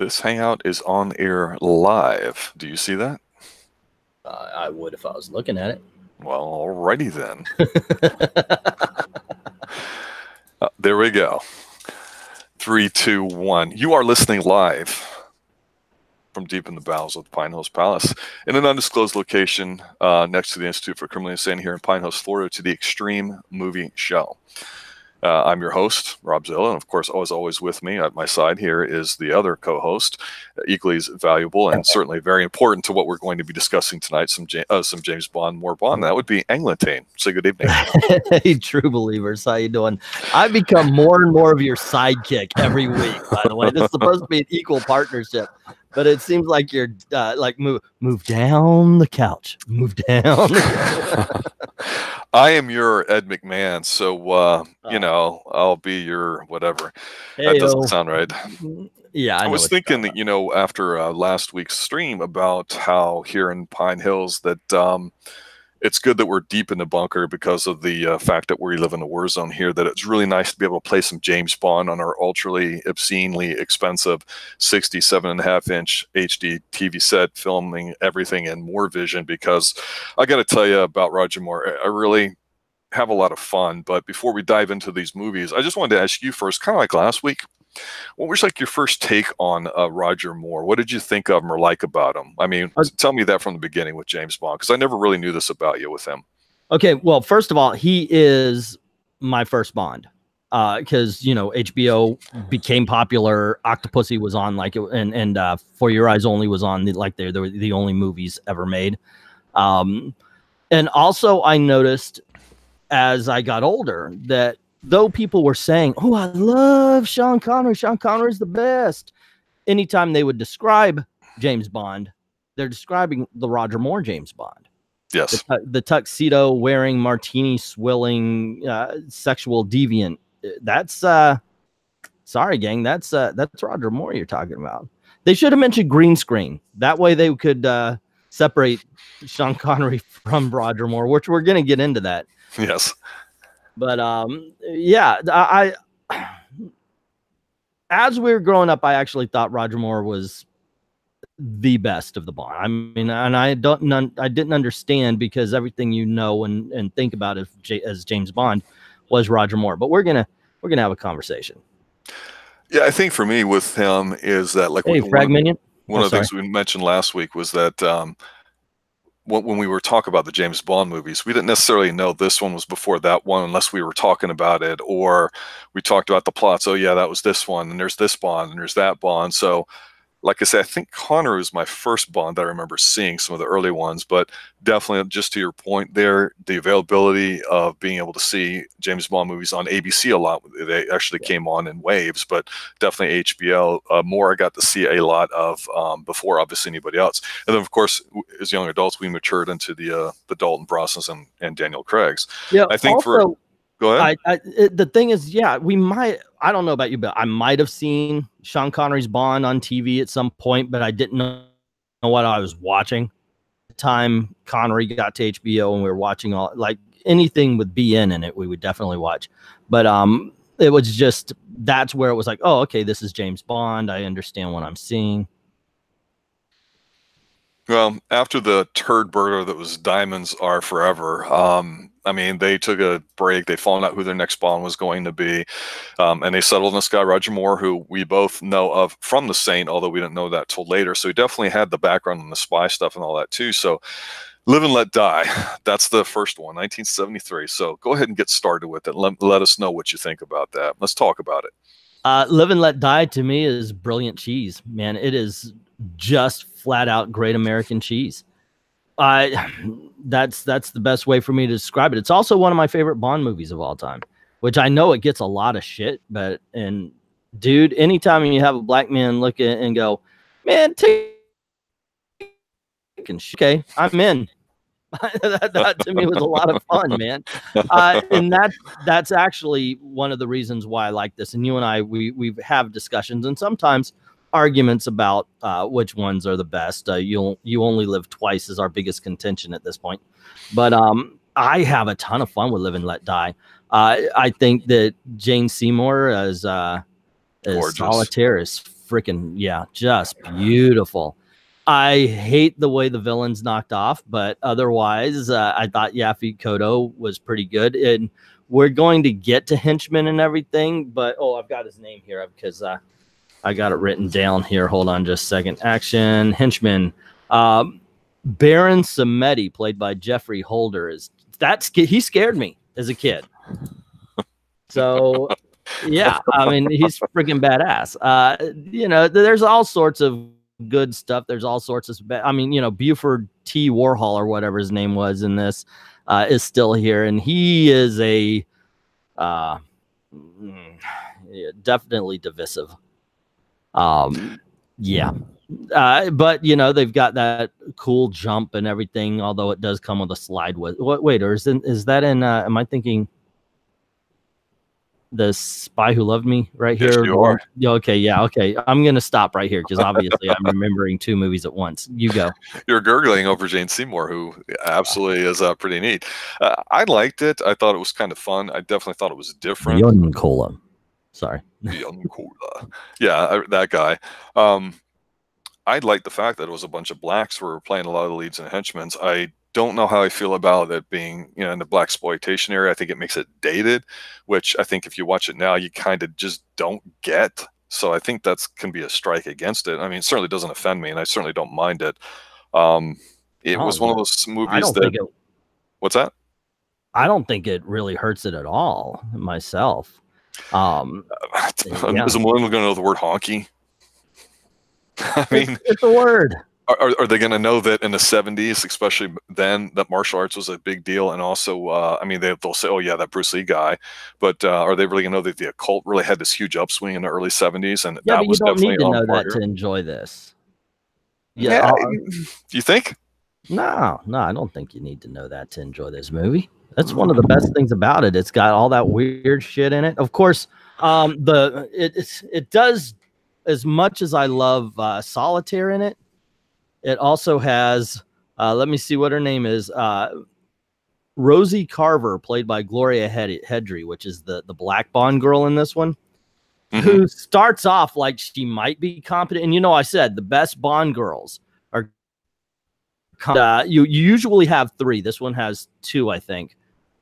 This hangout is on air live. Do you see that? I would if I was looking at it. Well, alrighty then. There we go. 3, 2, 1. You are listening live from deep in the bowels of the Pine Hills Palace in an undisclosed location next to the Institute for Criminal Insanity here in Pine Hills, Florida, to the Xtreme Movie Show. I'm your host, Robzilla, and of course, always with me at my side here is the other co-host, equally as valuable and certainly very important to what we're going to be discussing tonight, some James Bond, more Bond. That would be Englentine. Say good evening. Hey, true believers, how you doing? I become more and more of your sidekick every week, by the way. This is supposed to be an equal partnership, but it seems like you're like move down the couch, move down. I am your Ed McMahon, so you know, I'll be your whatever. That doesn't sound right. Yeah, I was thinking that, you know, after last week's stream about how here in Pine Hills that it's good that we're deep in the bunker because of the fact that we live in a war zone here, that it's really nice to be able to play some James Bond on our obscenely expensive 67.5-inch HD TV set, filming everything in Moore Vision, because I got to tell you about Roger Moore. I really have a lot of fun. But before we dive into these movies, I just wanted to ask you first, kind of like last week, what was like your first take on Roger Moore? What did you think of him or like about him? I mean, tell me that from the beginning with James Bond, because I never really knew this about you with him. Okay, well, first of all, he is my first Bond, because you know HBO became popular. Octopussy was on, like, and For Your Eyes Only was on, like they were the only movies ever made. And also, I noticed as I got older that though people were saying, "Oh, I love Sean Connery. Sean Connery's the best," anytime they would describe James Bond, they're describing the Roger Moore James Bond. Yes, the tuxedo wearing, martini swilling, sexual deviant. That's sorry, gang. That's Roger Moore you're talking about. They should have mentioned green screen. That way they could separate Sean Connery from Roger Moore, which we're going to get into that. Yes. But yeah, I as we were growing up, I actually thought Roger Moore was the best of the Bond. I mean, and I didn't understand, because everything you know and think about as James Bond was Roger Moore. But we're gonna have a conversation. Yeah, I think for me with him is that, like, hey, Frag Minion. One of the things we mentioned last week was that when we were talking about the James Bond movies, we didn't necessarily know this one was before that one unless we were talking about it, or we talked about the plots. Oh yeah, that was this one, and there's this Bond, and there's that Bond. So like I said, I think Connery was my first Bond that I remember seeing, some of the early ones, but definitely, just to your point there, the availability of being able to see James Bond movies on ABC a lot. They actually came on in waves, but definitely HBO. More I got to see a lot of before, obviously, anybody else. And then, of course, as young adults, we matured into the Dalton Brosnans and Daniel Craig's. Yeah, I think also, go ahead. The thing is, yeah, we might. I don't know about you, but I might have seen Sean Connery's Bond on TV at some point, but I didn't know what I was watching. The time Connery got to HBO and we were watching all, like, anything with BN in it, we would definitely watch. But it was just, that's where it was like, oh, okay, this is James Bond. I understand what I'm seeing. Well, after the turd burger that was Diamonds Are Forever, I mean, they took a break. They found out who their next Bond was going to be, and they settled on this guy, Roger Moore, who we both know of from The Saint, although we didn't know that till later. So he definitely had the background and the spy stuff and all that too. So Live and Let Die, that's the first one, 1973. So go ahead and get started with it. Let us know what you think about that. Let's talk about it. Live and Let Die, to me, is brilliant cheese, man. It is just flat out great American cheese. That's the best way for me to describe it. It's also one of my favorite Bond movies of all time, which I know it gets a lot of shit, but, and dude, anytime you have a black man look at it and go, man, okay, I'm in. that to me was a lot of fun, man. And that's actually one of the reasons why I like this. And you and I, we have discussions and sometimes arguments about which ones are the best. You Only Live Twice is our biggest contention at this point. But I have a ton of fun with Live and Let Die. I think that Jane Seymour as Solitaire is freaking, yeah, just beautiful. I hate the way the villain's knocked off, but otherwise, I thought Yafi Kodo was pretty good. And we're going to get to Henchman and everything, but I've got his name here because I got it written down here. Hold on just a second. Action Henchman. Baron Samedi, played by Jeffrey Holder, he scared me as a kid. So yeah, I mean, he's freaking badass. There's all sorts of good stuff. There's all sorts of Buford T. Warhol or whatever his name was in this is still here, and he is a definitely divisive. Yeah. But they've got that cool jump and everything, although it does come with a slide with wait, or is that in am I thinking The Spy Who Loved Me right here? Yes, you are. Okay, yeah, okay. I'm gonna stop right here because obviously I'm remembering two movies at once. You go. You're gurgling over Jane Seymour, who absolutely is pretty neat. I liked it. I thought it was kind of fun. I definitely thought it was different. Young Cola. Sorry. Young Cola. Yeah, that guy. I liked the fact that it was a bunch of blacks who were playing a lot of the leads and henchmen. I don't know how I feel about it being, in the black exploitation area. I think it makes it dated, which I think if you watch it now, you kind of just don't get. So I think that's can be a strike against it. I mean, it certainly doesn't offend me, and I certainly don't mind it. It was one of those movies what's that? I don't think it really hurts it at all myself. Is a millennial going to know the word honky? I mean, it's a word. Are they going to know that in the 70s, especially then, that martial arts was a big deal? And also, they'll say, oh, yeah, that Bruce Lee guy. But are they really going to know that the occult really had this huge upswing in the early 70s? And yeah, that but was you don't definitely need to know that to enjoy this. Yeah. You think? No, I don't think you need to know that to enjoy this movie. That's one of the best things about it. It's got all that weird shit in it. Of course, it does, as much as I love Solitaire in it, it also has, let me see what her name is, Rosie Carver, played by Gloria Hedry, which is the black Bond girl in this one, who starts off like she might be competent. And I said the best Bond girls are, you usually have three. This one has two, I think.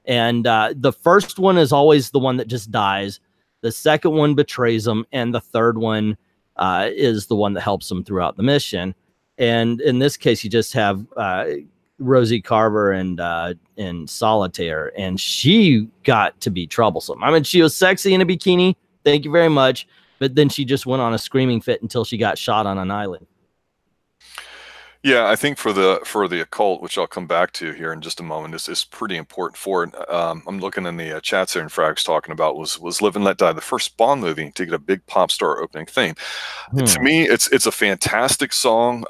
And the first one is always the one that just dies. The second one betrays them. And the third one is the one that helps them throughout the mission. And in this case, you just have Rosie Carver and Solitaire, and she got to be troublesome. I mean, she was sexy in a bikini. Thank you very much. But then she just went on a screaming fit until she got shot on an island. Yeah, I think for the occult, which I'll come back to here in just a moment, is pretty important for it. I'm looking in the chats there, and Frag's talking about was Live and Let Die, the first Bond movie to get a big pop star opening theme. To me, it's a fantastic song.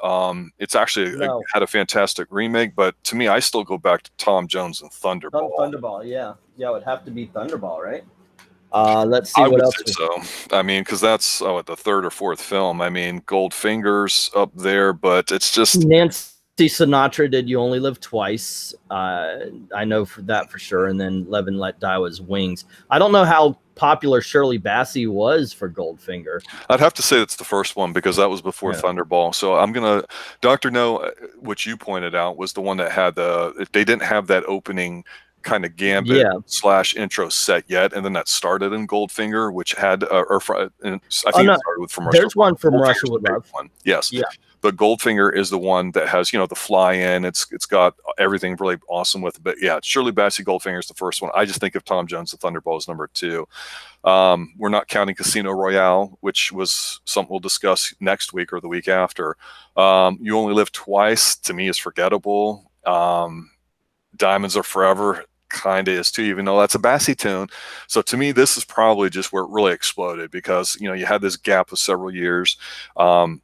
It's actually had a fantastic remake, but to me, I still go back to Tom Jones and Thunderball. Thunderball, yeah, it would have to be Thunderball, right? Let's see what else. So, I mean, because that's the third or fourth film. I mean, Goldfinger's up there, but it's just Nancy Sinatra did "You Only Live Twice." I know for that for sure. And then "Live and Let Die" was Wings. I don't know how popular Shirley Bassey was for Goldfinger. I'd have to say that's the first one because that was before Thunderball. So I'm gonna Dr. No, what you pointed out was the one that had they didn't have that opening kind of gambit / intro set yet, and then that started in Goldfinger, which had I think it started with From Russia. There's one from Russia with Love. Yes, but Goldfinger is the one that has the fly-in. It's got everything really awesome with it. But yeah, Shirley Bassey, Goldfinger is the first one. I just think of Tom Jones, the Thunderball is number 2. We're not counting Casino Royale, which was something we'll discuss next week or the week after. You Only Live Twice, to me, is forgettable. Diamonds Are Forever kind of is too, even though that's a Bassey tune. So to me, this is probably just where it really exploded because you had this gap of several years. Paul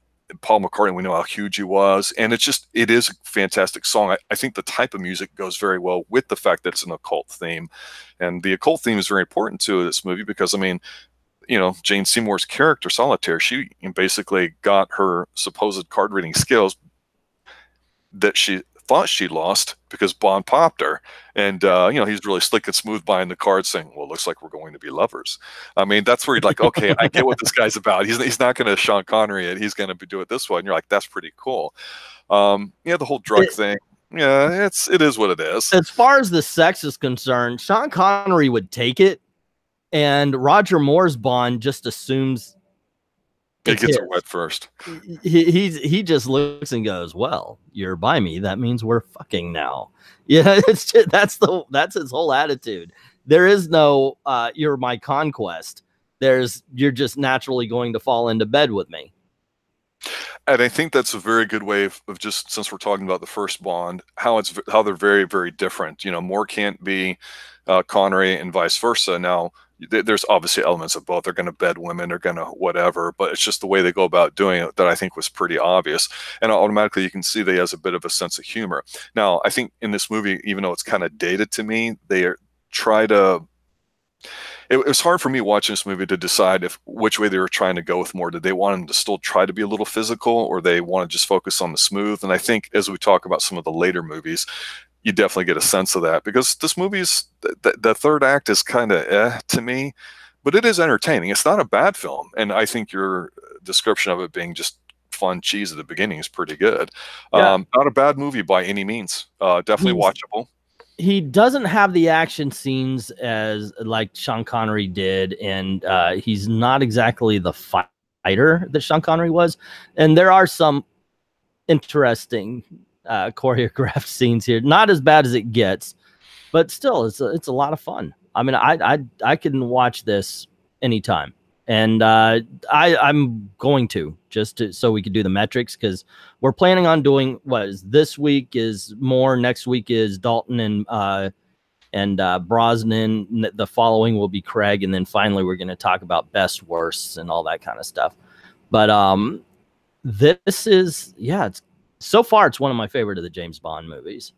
McCartney, we know how huge he was, and it is a fantastic song. I think the type of music goes very well with the fact that it's an occult theme, and the occult theme is very important to this movie because I mean, Jane Seymour's character Solitaire, she basically got her supposed card reading skills that she thought she lost because Bond popped her. And, he's really slick and smooth behind the card saying, well, it looks like we're going to be lovers. I mean, that's where you're like, okay, I get what this guy's about. He's not going to Sean Connery it. He's going to do it this way. And you're like, that's pretty cool. The whole drug thing. Yeah, it is what it is. As far as the sex is concerned, Sean Connery would take it, and Roger Moore's Bond just assumes it gets it wet first. He just looks and goes, well, you're by me. That means we're fucking now. Yeah, that's his whole attitude. There is no you're my conquest. You're just naturally going to fall into bed with me. And I think that's a very good way of just, since we're talking about the first Bond, how they're very, very different. Moore can't be Connery and vice versa. Now, there's obviously elements of both. They're going to bed women, they're going to whatever, but it's just the way they go about doing it that I think was pretty obvious. And automatically you can see that he has a bit of a sense of humor. Now, I think in this movie, even though it's kind of dated to me, it was hard for me watching this movie to decide which way they were trying to go with more. Did they want him to still try to be a little physical, or they want to just focus on the smooth? And I think as we talk about some of the later movies, you definitely get a sense of that, because this movie's the third act is kind of to me, but it is entertaining. It's not a bad film, and I think your description of it being just fun cheese at the beginning is pretty good. Yeah. Not a bad movie by any means. Definitely watchable. He doesn't have the action scenes as like Sean Connery did, and he's not exactly the fighter that Sean Connery was. And there are some interesting choreographed scenes here. Not as bad as it gets, but still, it's a lot of fun. I mean, I can watch this anytime, and I'm going to so we could do the metrics, because we're planning on doing this week is Moore, next week is Dalton and Brosnan. The following will be Craig, and then finally we're going to talk about best, worst, and all that kind of stuff. But this is so far it's one of my favorite of the James Bond movies.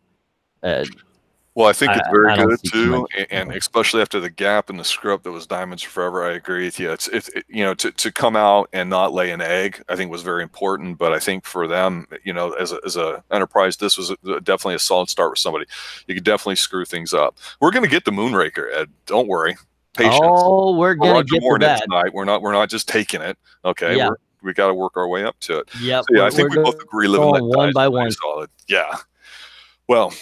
Well, I think it's very good too, and especially after the gap in the script that was Diamonds Forever. I agree with you. To come out and not lay an egg, I think was very important. But I think for them, as a enterprise, this was definitely a solid start with somebody. You could definitely screw things up. We're going to get the Moonraker, Ed. Don't worry. Patience. Oh, we're going to get to that tonight. We're not just taking it. Okay. Yeah. We got to work our way up to it. Yep. So, I think we both agree. Living Let one by one. Solid. Yeah. Well,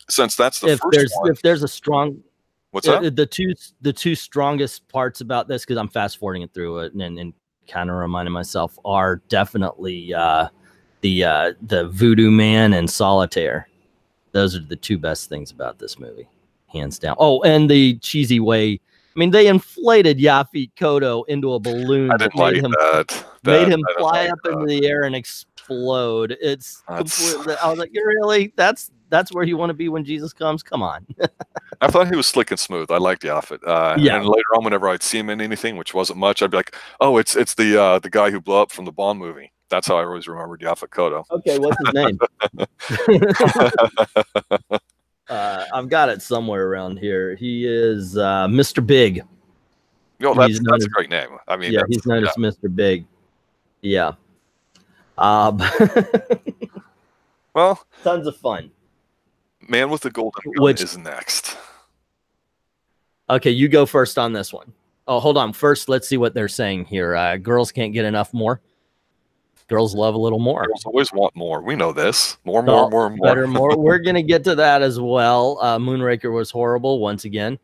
since that's the first one, if there's a strong, what's that? The two strongest parts about this, because I'm fast forwarding it through it and kind of reminding myself, are definitely the Voodoo Man and Solitaire. Those are the two best things about this movie, hands down. Oh, and the cheesy way. I mean, they inflated Yaphet Kotto into a balloon. I didn't like that. Made him fly up into the air and explode. I was like, "You're really? That's where you want to be when Jesus comes? Come on." I thought he was slick and smooth. I liked Yaphet. Yeah. And later on, whenever I'd see him in anything, which wasn't much, I'd be like, "Oh, it's the guy who blew up from the Bond movie." That's how I always remembered Yaphet Kotto. Okay, what's his name? I've got it somewhere around here. He is Mr. Big. No, that's a great name. I mean, he's known as Mr. Big. Yeah. Well, tons of fun. Man with the Golden Gun is next. Okay, you go first on this one. Oh, hold on. First, let's see what they're saying here. Girls can't get enough more. Girls love a little more. Girls always want more. We know this. More. Better, more. We're going to get to that as well. Moonraker was horrible once again.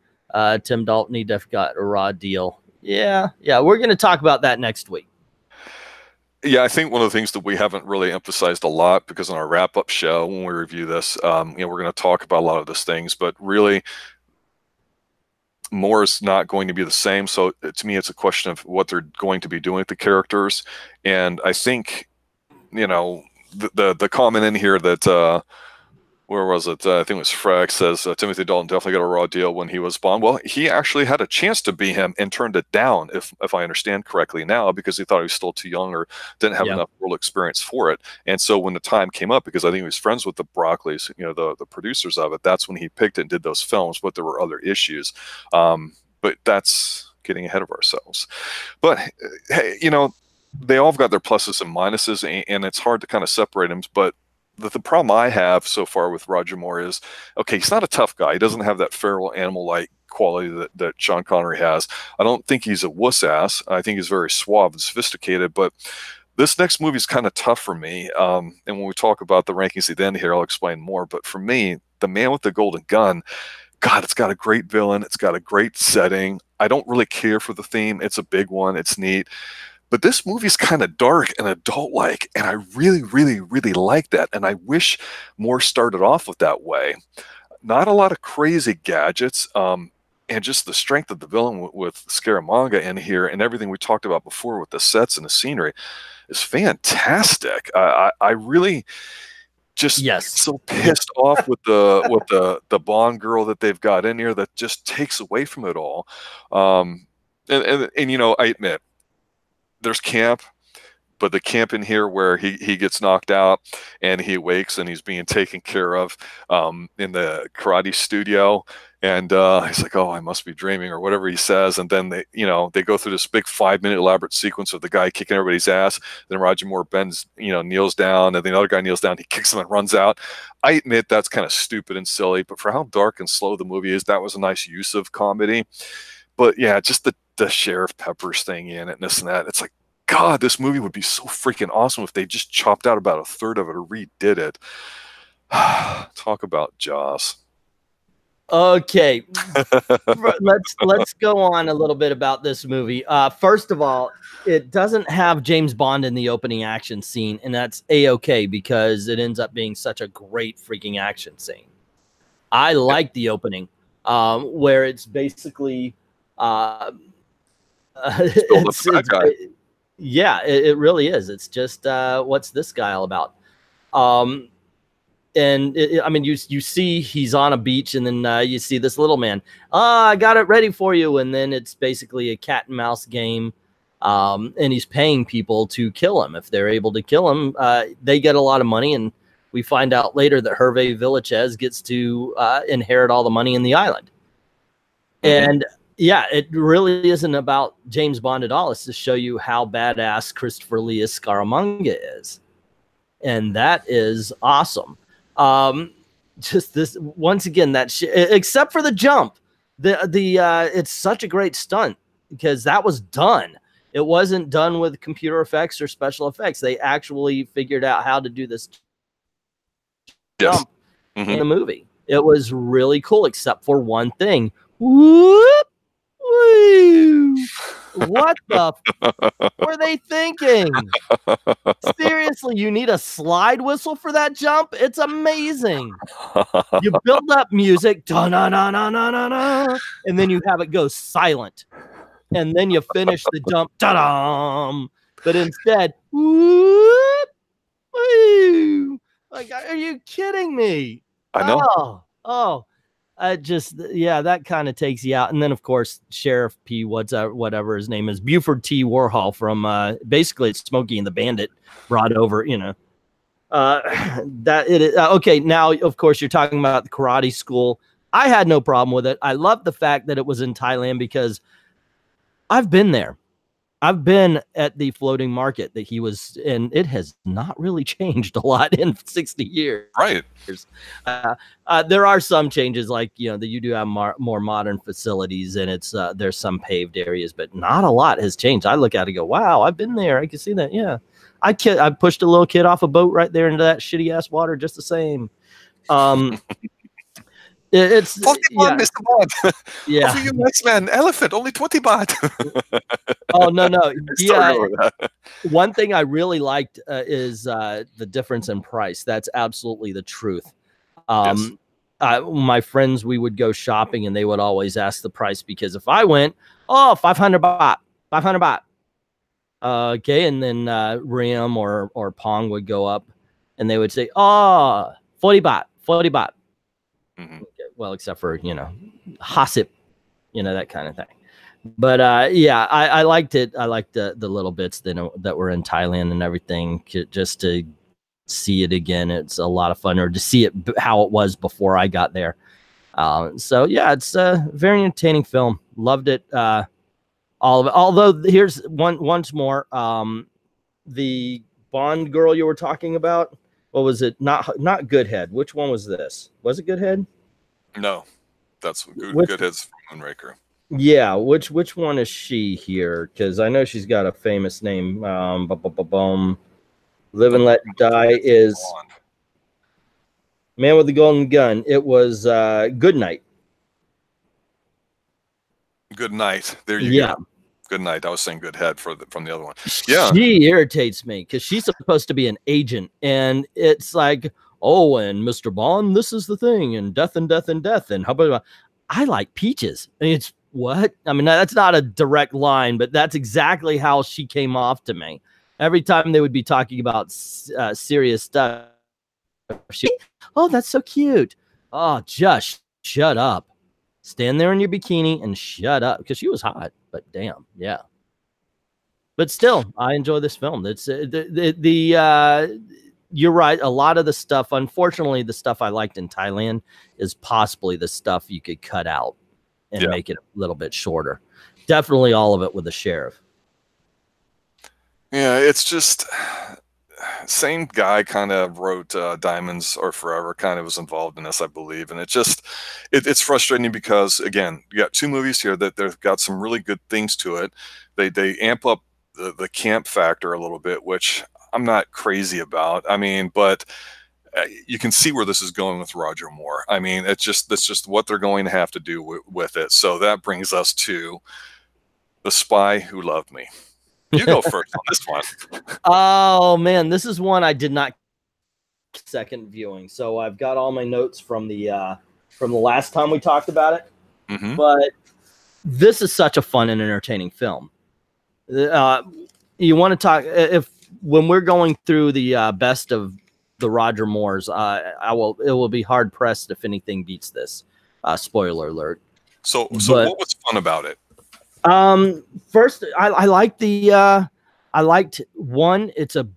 Tim Dalton, he definitely got a raw deal. Yeah. We're going to talk about that next week. Yeah, I think one of the things that we haven't really emphasized a lot, because on our wrap-up show, when we review this, we're going to talk about a lot of those things, but really, more is not going to be the same. So to me, it's a question of what they're going to be doing with the characters. And I think, the comment in here that, where was it? I think it was Frack says Timothy Dalton definitely got a raw deal when he was Bond. Well, he actually had a chance to be him and turned it down, if I understand correctly now, because he thought he was still too young or didn't have enough world experience for it. And so when the time came up, because I think he was friends with the Broccoli's, the producers of it, that's when he picked it and did those films, but there were other issues. But that's getting ahead of ourselves. But, hey, they all have got their pluses and minuses, and it's hard to kind of separate them. But the problem I have so far with Roger Moore is, okay, he's not a tough guy. He doesn't have that feral animal-like quality that Sean Connery has. I don't think he's a wuss ass. I think he's very suave and sophisticated, but this next movie is kind of tough for me. And when we talk about the rankings at the end here, I'll explain more. But for me, The Man with the Golden Gun, God, it's got a great villain. It's got a great setting. I don't really care for the theme. It's a big one. It's neat. But this movie's kind of dark and adult-like, and I really, really, really like that. And I wish more started off with that way. Not a lot of crazy gadgets, and just the strength of the villain with Scaramanga in here, and everything we talked about before with the sets and the scenery is fantastic. I really just so pissed off with the Bond girl that they've got in here that just takes away from it all. And you know, I admit, there's camp, but the camp in here where he gets knocked out and he awakes and he's being taken care of in the karate studio, and he's like, oh, I must be dreaming, or whatever he says, and then they go through this big 5-minute elaborate sequence of the guy kicking everybody's ass. Then Roger Moore bends, kneels down, and the other guy kneels down, he kicks him and runs out. I admit that's kind of stupid and silly, but for how dark and slow the movie is, that was a nice use of comedy. But yeah, just the Sheriff Peppers thing in it and this and that. It's like, God, this movie would be so freaking awesome if they just chopped out about a third of it or redid it. Talk about Jaws. Okay, let's go on a little bit about this movie. First of all, it doesn't have James Bond in the opening action scene, and that's A-okay because it ends up being such a great freaking action scene. I like the opening, where it's basically yeah, it really is. It's just what's this guy all about? And I mean, you see he's on a beach, and then you see this little man. I got it ready for you, and then it's basically a cat and mouse game, and he's paying people to kill him. If they're able to kill him, they get a lot of money, and we find out later that Hervé Villachez gets to inherit all the money in the island. Mm-hmm. And yeah, it really isn't about James Bond at all. It's to show you how badass Christopher Lee Scaramanga is, and that is awesome. Just this once again, except for the jump, it's such a great stunt because that was done. It wasn't done with computer effects or special effects. They actually figured out how to do this jump in the movie. It was really cool, except for one thing. Whoop! Woo! What the were they thinking? Seriously, you need a slide whistle for that jump? It's amazing. You build up music, da-na-na-na-na-na-na, and then you have it go silent. And then you finish the jump, ta-dam. But instead, whoop, woo. Like, are you kidding me? I know. Oh. That kind of takes you out. And then, of course, Sheriff P. whatever his name is, Buford T. Warhol from basically it's Smokey and the Bandit brought over, okay, now, of course, you're talking about the karate school. I had no problem with it. I love the fact that it was in Thailand because I've been there. I've been at the floating market that he was in. It has not really changed a lot in 60 years. Right. There are some changes, like, that you do have more modern facilities, and it's there's some paved areas, but not a lot has changed. I look at it and go, wow, I've been there. I can see that. Yeah. I pushed a little kid off a boat right there into that shitty ass water just the same. It's 40 baht, Mr. Bond. Yeah. For you, nice man. Elephant, only 20 baht. Oh, no. Yeah. One thing I really liked is the difference in price. That's absolutely the truth. My friends, we would go shopping, and they would always ask the price because if I went, 500 baht, 500 baht. Okay, and then Rim or Pong would go up, and they would say, 40 baht, 40 baht. Mm-hmm. Well, except for, Hasip, that kind of thing. But I liked it. I liked the little bits that were in Thailand and everything, just to see it again. It's a lot of fun, or to see it how it was before I got there. So yeah, it's a very entertaining film. Loved it. All of it. Although here's once more, the Bond girl you were talking about, what was it? Not Goodhead. Which one was this? Was it Goodhead? No, that's Which, good hits from Moonraker. yeah, which one is she here? Because I know she's got a famous name. Live and Let Die is Man with the Golden Gun. It was Good Night. Good Night. There you Yeah. go. Good Night. I was saying Good Head from the other one. Yeah. She irritates me because she's supposed to be an agent, and it's like, oh, and Mr. Bond, this is the thing, and death and death and death, and how about I like peaches? And it's what? I mean, that's not a direct line, but that's exactly how she came off to me. Every time they would be talking about serious stuff, she, oh, that's so cute. Oh, just shut up. Stand there in your bikini and shut up, because she was hot, but damn, yeah. But still, I enjoy this film. It's you're right. A lot of the stuff, unfortunately, the stuff I liked in Thailand is possibly the stuff you could cut out and make it a little bit shorter. Definitely all of it with the sheriff. Yeah, it's just same guy kind of wrote Diamonds Are Forever, kind of was involved in this, I believe. And it's frustrating because, again, you got two movies here that they've got some really good things to it. They amp up the camp factor a little bit, which I'm not crazy about. I mean, but you can see where this is going with Roger Moore. I mean, that's just what they're going to have to do with it. So that brings us to The Spy Who Loved Me. You go first on this one. Oh man, this is one I did not second viewing. So I've got all my notes from the last time we talked about it. Mm-hmm. But this is such a fun and entertaining film. You want to talk when we're going through the best of the Roger Moores, it will be hard pressed if anything beats this. Spoiler alert. So what was fun about it? First, I liked I liked one. It's a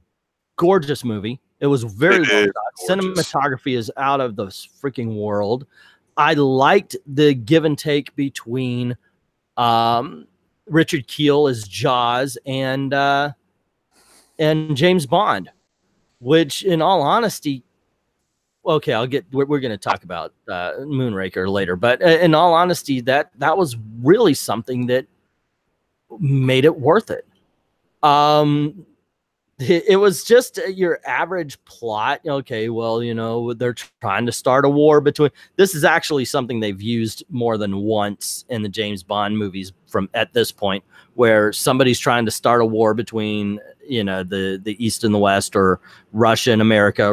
gorgeous movie. It was very well done. Cinematography is out of the freaking world. I liked the give and take between Richard Kiel as Jaws and James Bond, which, in all honesty, okay, we're going to talk about Moonraker later, but in all honesty, that was really something that made it worth it. It was just your average plot. Okay, well, they're trying to start a war between. This is actually something they've used more than once in the James Bond movies from at this point, where somebody's trying to start a war between, the East and the West, or Russia and America,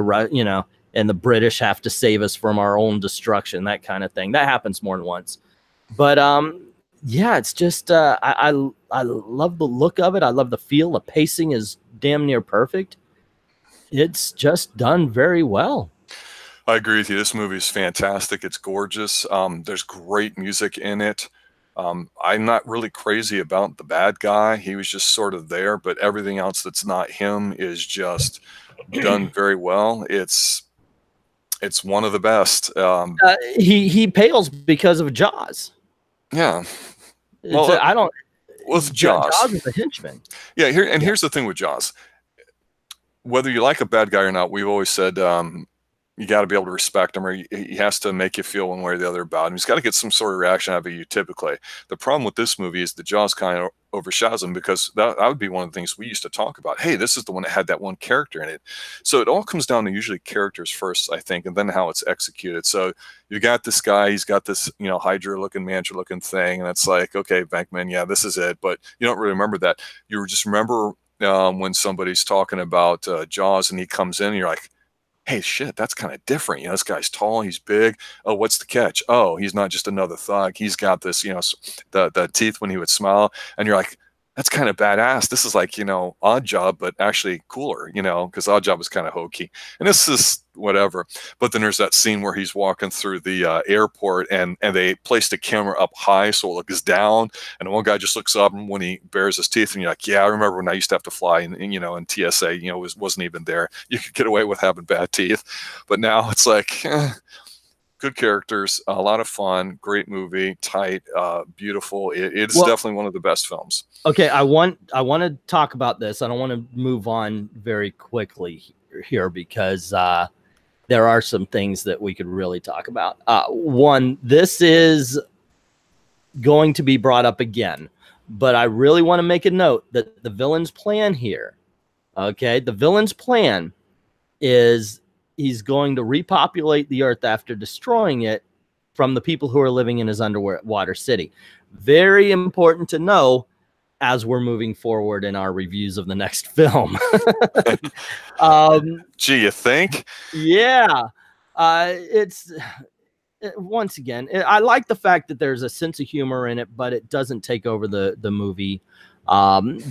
and the British have to save us from our own destruction, that kind of thing. That happens more than once. But yeah, it's just I love the look of it. I love the feel. The pacing is damn near perfect. It's just done very well. I agree with you. This movie is fantastic. It's gorgeous. There's great music in it. I'm not really crazy about the bad guy. He was just sort of there, but everything else that's not him is just done very well. It's one of the best. He pales because of Jaws. Yeah. Well, I don't. With Jaws. Jaws is a henchman. Yeah. Here's the thing with Jaws. Whether you like a bad guy or not, we've always said you got to be able to respect him, or he has to make you feel one way or the other about him. He's got to get some sort of reaction out of you typically. The problem with this movie is the Jaws kind of overshadows him, because that would be one of the things we used to talk about. Hey, this is the one that had that one character in it. So it all comes down to usually characters first, I think, and then how it's executed. So you got this guy, he's got this, Hydra looking, Mantra looking thing. And it's like, okay, Venkman, yeah, this is it. But you don't really remember that. You just remember when somebody's talking about Jaws and he comes in and you're like, hey, shit, that's kind of different. This guy's tall, he's big. Oh, what's the catch? Oh, he's not just another thug. He's got this, the teeth when he would smile. And you're like, that's kind of badass. This is like, Odd Job, but actually cooler, because Odd Job was kind of hokey. And this is whatever. But then there's that scene where he's walking through the airport and they placed the camera up high so it looks down. And one guy just looks up when he bares his teeth, and you're like, yeah, I remember when I used to have to fly in TSA, wasn't even there. You could get away with having bad teeth. But now it's like, good characters, a lot of fun, great movie, tight, beautiful. It's definitely one of the best films. Okay, I want to talk about this. I don't want to move on very quickly. here because there are some things that we could really talk about. One, this is going to be brought up again, but I really want to make a note that the villain's plan here, okay, the villain's plan is he's going to repopulate the earth after destroying it from the people who are living in his underwater city. Very important to know as we're moving forward in our reviews of the next film. Gee, you think? Yeah. Once again, I like the fact that there's a sense of humor in it, but it doesn't take over the movie.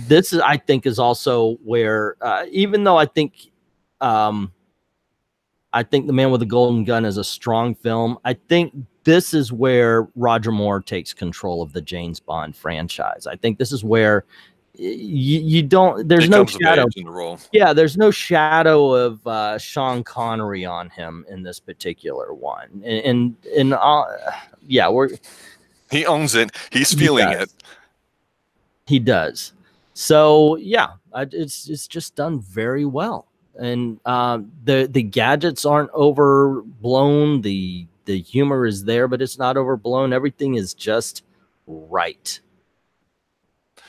This is, I think, is also where, even though I think The Man with the Golden Gun is a strong film, I think this is where Roger Moore takes control of the James Bond franchise. I think this is where you don't, there's no shadow in the role. Yeah, there's no shadow of Sean Connery on him in this particular one. And yeah, he owns it. He's feeling it. He does. So yeah, it's just done very well. And the gadgets aren't overblown. The humor is there, but it's not overblown. Everything is just right.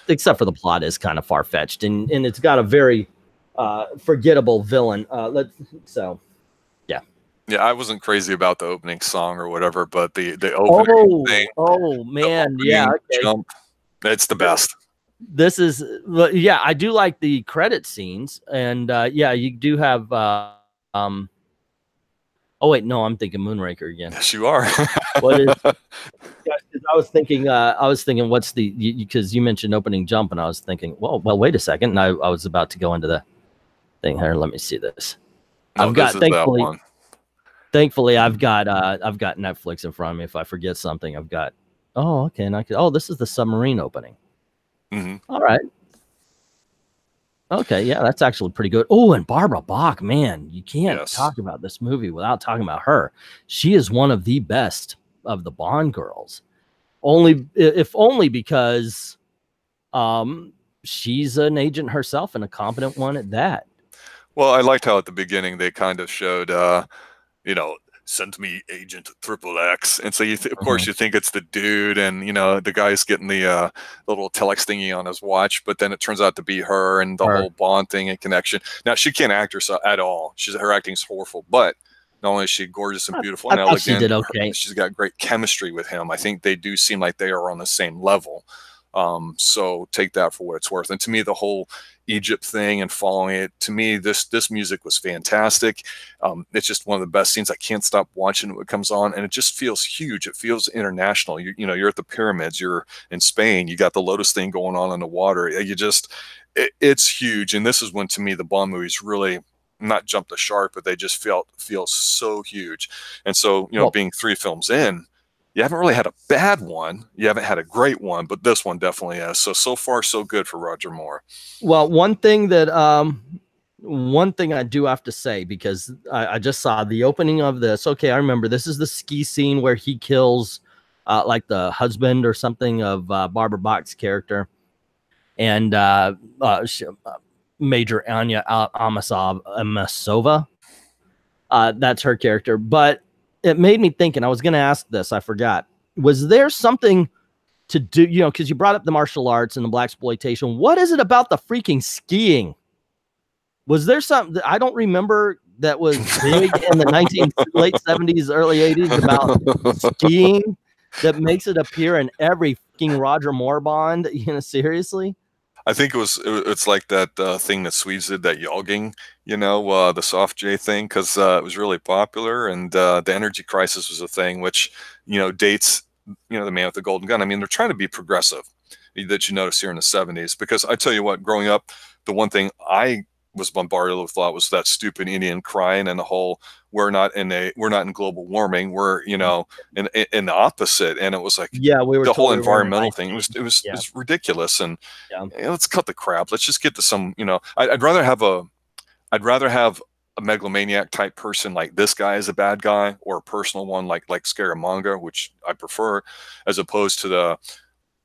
Except for the plot is kind of far-fetched, and it's got a very forgettable villain. Yeah, I wasn't crazy about the opening song or whatever, but the opening thing. Oh man, yeah, okay. Jump, it's the best. This is, yeah, I do like the credit scenes, and yeah, you do have. Oh wait, no, I'm thinking Moonraker again. Yes, you are. What is? I was thinking, what's the, because you mentioned opening jump, and I was thinking, well, wait a second, and I was about to go into the thing here. Let me see this. No, I've got, thankfully, I've got Netflix in front of me. If I forget something, I've got. Oh, okay, and this is the submarine opening. Mm-hmm. All right. Okay, yeah, that's actually pretty good. Oh, and Barbara Bach, man, you can't talk about this movie without talking about her. She is one of the best of the Bond girls. Only because she's an agent herself and a competent one at that. Well, I liked how at the beginning they kind of showed, sent me Agent XXX, and so of course you think it's the dude, and the guy's getting the little telex thingy on his watch, but then it turns out to be her, and the whole Bond thing and connection. Now she can't act herself at all. Her acting's horrible, but not only is she gorgeous and beautiful and elegant, she did okay. She's got great chemistry with him. I think they do seem like they are on the same level. So take that for what it's worth. And to me, the whole Egypt thing and following it, to me, this music was fantastic. It's just one of the best scenes. I can't stop watching it when it comes on, and it just feels huge. It feels international. You're at the pyramids, you're in Spain, you got the Lotus thing going on in the water. It's huge. And this is when, to me, the Bond movies really not jump the shark, but they just feel so huge. And so, being 3 films in, you haven't really had a bad one. You haven't had a great one, but this one definitely is. So far, so good for Roger Moore. Well, one thing I do have to say, because I just saw the opening of this. Okay, I remember this is the ski scene where he kills like the husband or something of Barbara Bach's character, and Major Anya Amasova. That's her character, but it made me think, and I was going to ask this, I forgot. Was there something to do, because you brought up the martial arts and the blaxploitation. What is it about the freaking skiing? Was there something I don't remember that was big in the late 70s, early 80s about skiing that makes it appear in every freaking Roger Moore Bond? Seriously? I think it's like that thing that Swedes did, that jogging, the soft J thing, because it was really popular, and the energy crisis was a thing, which, dates, The Man with the Golden Gun. I mean, they're trying to be progressive, that you notice here in the 70s, because I tell you what, growing up, the one thing I was bombarded with a lot was that stupid Indian crying, and the whole we're not in global warming, we're in the opposite. And it was like, yeah, we were the whole environmental thing. It was ridiculous. And yeah. Let's cut the crap. Let's just get to some, I'd rather have a megalomaniac type person like this guy as a bad guy, or a personal one like Scaramanga, which I prefer, as opposed to the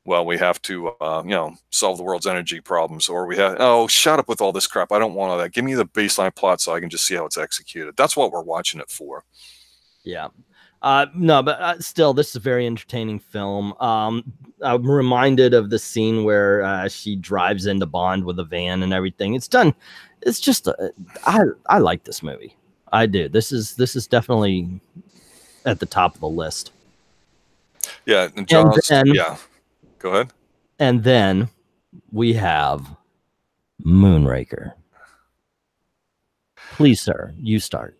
well, we have to, solve the world's energy problems, or we have, oh, shut up with all this crap. I don't want all that. Give me the baseline plot so I can just see how it's executed. That's what we're watching it for. Yeah. No, but still, this is a very entertaining film. I'm reminded of the scene where she drives into Bond with a van and everything. It's done. It's just, I like this movie. I do. This is definitely at the top of the list. Yeah, and Jaws. Yeah, go ahead. And then we have Moonraker. Please, sir, you start.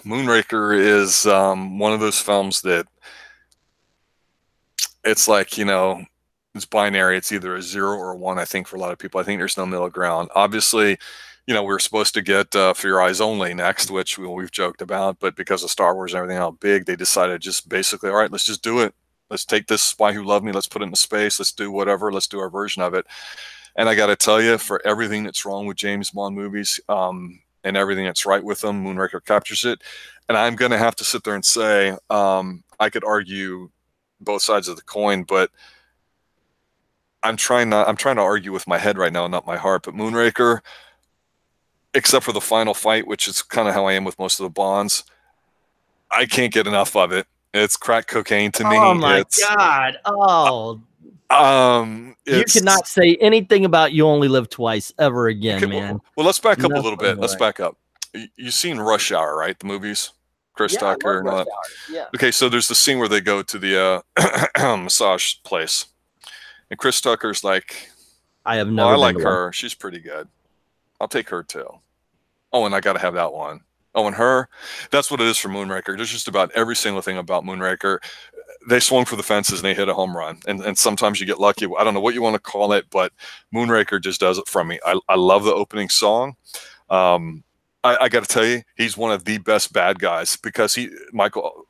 Moonraker is one of those films that it's like, it's binary. It's either a 0 or a 1, I think, for a lot of people. I think there's no middle ground. Obviously, we were supposed to get For Your Eyes Only next, which we've joked about, but because of Star Wars and everything, how big, they decided just basically, all right, let's just do it. Let's take this Spy Who Loved Me, let's put it into space, let's do whatever, let's do our version of it. And I got to tell you, for everything that's wrong with James Bond movies, and everything that's right with them, Moonraker captures it. And I'm going to have to sit there and say, I could argue both sides of the coin, but I'm trying to argue with my head right now, not my heart. But Moonraker, except for the final fight, which is kind of how I am with most of the Bonds, I can't get enough of it. It's crack cocaine to me. Oh my God. Oh, you cannot say anything about You Only Live Twice ever again, man. Well, let's back up a little bit. Let's back up. You've seen Rush Hour, right? The movies, Chris Tucker and all that. Yeah. Okay, so there's the scene where they go to the massage place, and Chris Tucker's like, I have never. I like her. She's pretty good. I'll take her too. Oh, and I got to have that one. Oh, and her. That's what it is for Moonraker. There's just about every single thing about Moonraker. They swung for the fences and they hit a home run. And sometimes you get lucky. I don't know what you want to call it, but Moonraker just does it from me. I love the opening song. I got to tell you, he's one of the best bad guys because Michael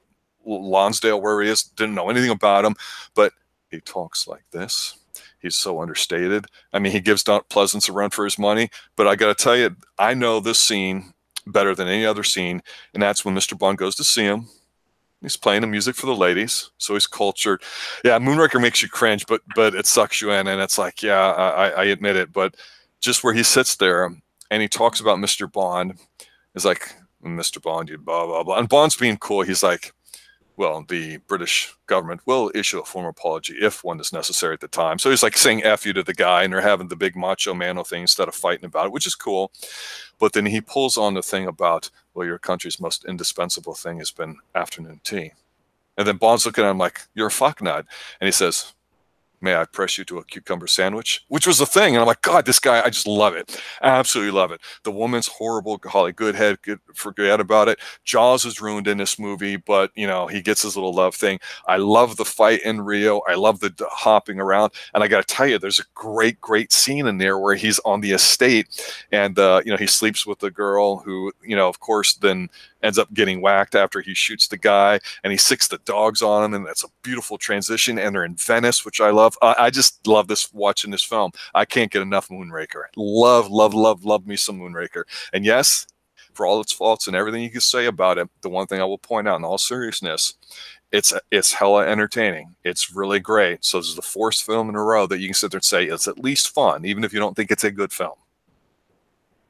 Lonsdale, where he is, didn't know anything about him, but he talks like this. He's so understated. I mean, he gives Don Pleasance a run for his money, but I got to tell you, I know this scene better than any other scene, and that's when Mr. Bond goes to see him. He's playing the music for the ladies, so he's cultured. Yeah, Moonraker makes you cringe, but it sucks you in, and it's like, yeah, I admit it. But just where he sits there and he talks about Mr. Bond, is like, Mr. Bond, you blah, blah, blah. And Bond's being cool. He's like, well, the British government will issue a formal apology if one is necessary at the time. So he's like saying F you to the guy, and they're having the big macho mano thing instead of fighting about it, which is cool. But then he pulls on the thing about, well, your country's most indispensable thing has been afternoon tea. And then Bond's looking at him like, you're a fucknut. And he says, may I press you to a cucumber sandwich? Which was the thing. And I'm like, God, this guy, I just love it. I absolutely love it. The woman's horrible. Holly Goodhead, forget about it. Jaws is ruined in this movie, but, he gets his little love thing. I love the fight in Rio. I love the hopping around. And I got to tell you, there's a great, great scene in there where he's on the estate and, he sleeps with the girl who, of course, then ends up getting whacked after he shoots the guy, and he sicks the dogs on him, and that's a beautiful transition. And they're in Venice, which I love. I just love watching this film. I can't get enough Moonraker. Love, love, love, love me some Moonraker. And yes, for all its faults and everything you can say about it, the one thing I will point out in all seriousness, it's hella entertaining. It's really great. So this is the fourth film in a row that you can sit there and say it's at least fun, even if you don't think it's a good film.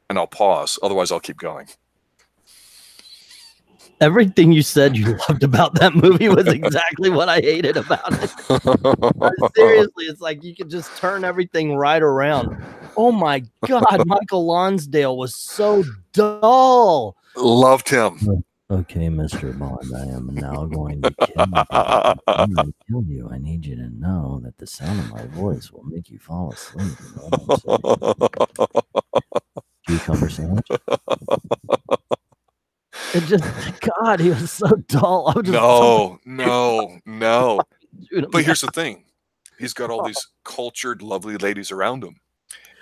And I'll pause. Otherwise, I'll keep going. Everything you said you loved about that movie was exactly what I hated about it. Seriously, it's like you could just turn everything right around. Oh my God, Michael Lonsdale was so dull. Loved him. Okay, Mr. Bond, I am now going to kill you. I'm going to kill you. I need you to know that the sound of my voice will make you fall asleep. Cucumber sandwich? It just, God, he was so dull. No. But here's the thing. He's got all these cultured, lovely ladies around him.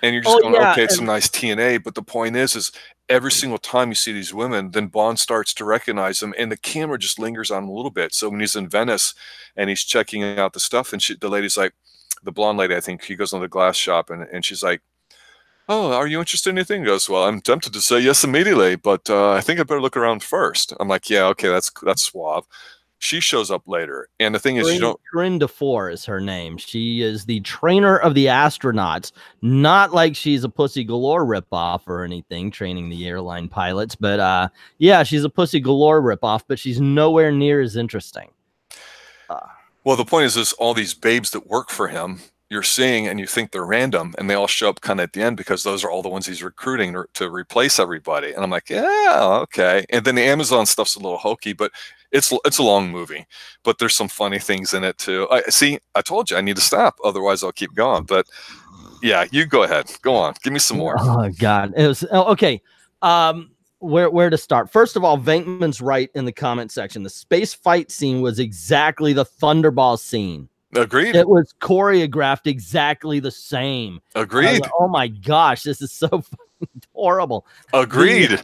And you're just going, okay, it's some nice TNA. But the point is every single time you see these women, then Bond starts to recognize them. And the camera just lingers on him a little bit. So when he's in Venice and he's checking out the stuff, and the lady's like, the blonde lady, I think, she goes on the glass shop, and she's like, oh, are you interested in anything? He goes, well, I'm tempted to say yes immediately, but I think I better look around first. I'm like, yeah, okay, that's suave. She shows up later, and the thing is, you don't. Corinne DeFore is her name. She is the trainer of the astronauts. Not like she's a Pussy Galore ripoff or anything, training the airline pilots, but yeah, she's a Pussy Galore ripoff, but she's nowhere near as interesting. Well, the point is all these babes that work for him, you're seeing and you think they're random, and they all show up kind of at the end because those are all the ones he's recruiting to replace everybody. And I'm like, yeah, okay. And then the Amazon stuff's a little hokey, but it's a long movie, but there's some funny things in it too. I told you I need to stop, otherwise I'll keep going. But yeah, you go ahead, go on, give me some more. Oh God, it was okay. Where to start? First of all, Venkman's right in the comment section. The space fight scene was exactly the Thunderball scene. Agreed. It was choreographed exactly the same. Agreed. Like, oh my gosh, this is so horrible. Agreed.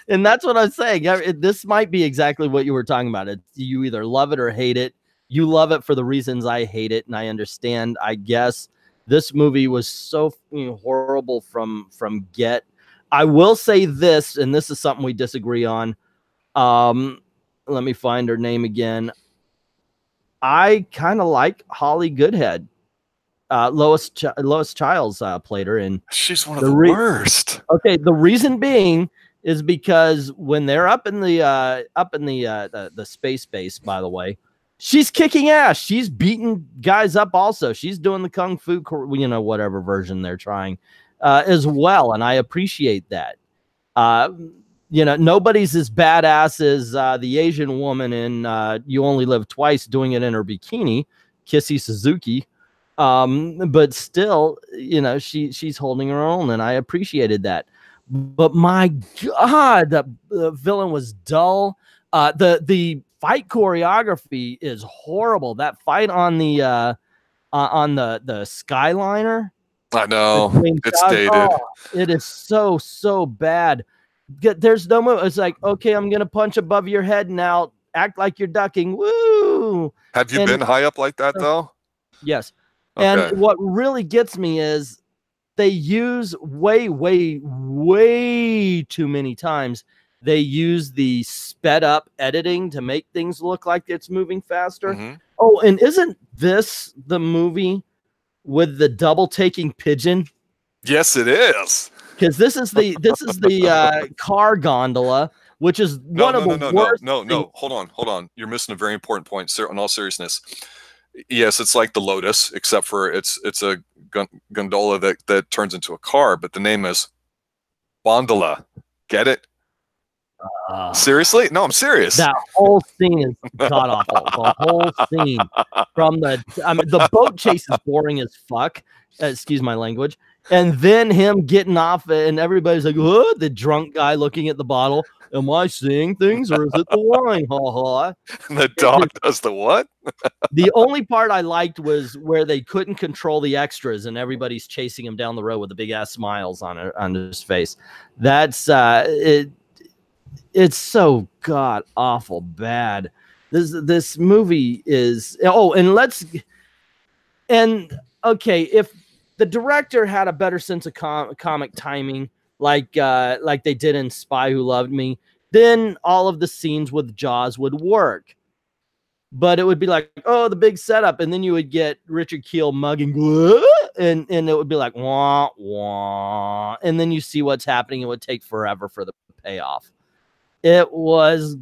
And that's what I'm saying. This might be exactly what you were talking about. You either love it or hate it. You love it for the reasons I hate it, and I understand. I guess this movie was so horrible from get. I will say this, and this is something we disagree on. Let me find her name again. I kind of like Holly Goodhead. Lois Childs played her, and she's one of the worst. Okay, the reason being is because when they're up in the space base, by the way, she's kicking ass. She's beating guys up. Also, she's doing the kung fu, whatever version they're trying, as well, and I appreciate that. Nobody's as badass as the Asian woman in You Only Live Twice doing it in her bikini, Kissy Suzuki. But still, she's holding her own, and I appreciated that. But my God, the villain was dull. The fight choreography is horrible. That fight on the Skyliner. I know it's dated. Oh, it is so bad. There's no move. It's like, okay, I'm gonna punch above your head now. Act like you're ducking. Woo! Have you been high up like that though? Yes. Okay. And what really gets me is they use way too many times. They use the sped up editing to make things look like it's moving faster. Mm-hmm. Oh, and isn't this the movie with the double taking pigeon? Yes, it is. Because this is the car gondola, which is one of the worst. No. Hold on. You're missing a very important point, sir. In all seriousness, yes, it's like the Lotus, except for it's a gondola that turns into a car, but the name is Bondola. Get it? Seriously? No, I'm serious. That whole scene is god awful. The whole scene from the boat chase is boring as fuck. Excuse my language. And then him getting off, and everybody's like, "Oh, the drunk guy looking at the bottle. Am I seeing things, or is it the wine?" Ha ha. The dog does the what? The only part I liked was where they couldn't control the extras, and everybody's chasing him down the road with the big ass smiles on his face. That's it. It's so god awful bad. This movie is. Oh, and okay, if the director had a better sense of comic timing, like they did in Spy Who Loved Me, then all of the scenes with Jaws would work. But it would be like, oh, the big setup, and then you would get Richard Kiel mugging, and it would be like, wah, wah, and then you see what's happening. It would take forever for the payoff. It was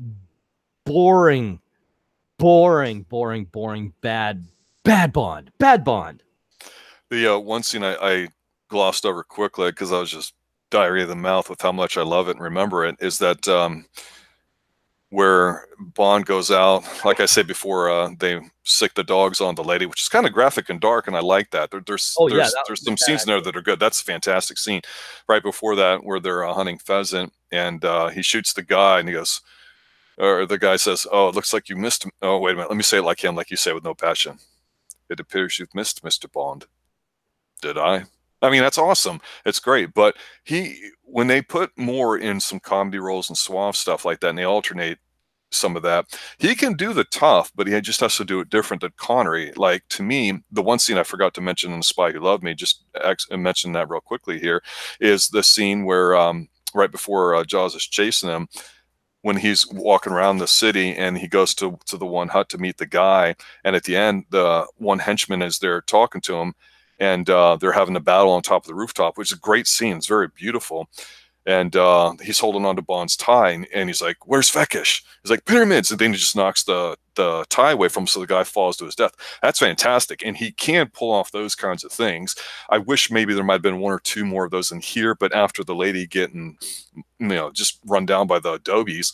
boring. Bad Bond. The one scene I glossed over quickly because I was just diarrhea of the mouth with how much I love it and remember it is that where Bond goes out, like I said before, they sick the dogs on the lady, which is kind of graphic and dark, and I like that. There's some scenes in there that are good. That's a fantastic scene. Right before that, where they're hunting pheasant, and he shoots the guy, and he goes, or the guy says, "Oh, it looks like you missed him." Oh, wait a minute. Let me say it like him, like you say with no passion. It appears you've missed Mr. Bond. Did I? I mean, that's awesome. It's great. But when they put more in some comedy roles and suave stuff like that, and they alternate some of that, he can do the tough, but he just has to do it different than Connery. Like, to me, the one scene I forgot to mention in The Spy Who Loved Me, just mention that real quickly here, is the scene where right before Jaws is chasing him, when he's walking around the city and he goes to the one hut to meet the guy, and at the end the one henchman is there talking to him, and they're having a battle on top of the rooftop, which is a great scene. It's very beautiful. And he's holding on to Bond's tie, and he's like, "Where's Fekish?" He's like, "Pyramids," and then he just knocks the tie away from him, so the guy falls to his death. That's fantastic, and he can pull off those kinds of things. I wish maybe there might have been one or two more of those in here, but after the lady getting, just run down by the adobes,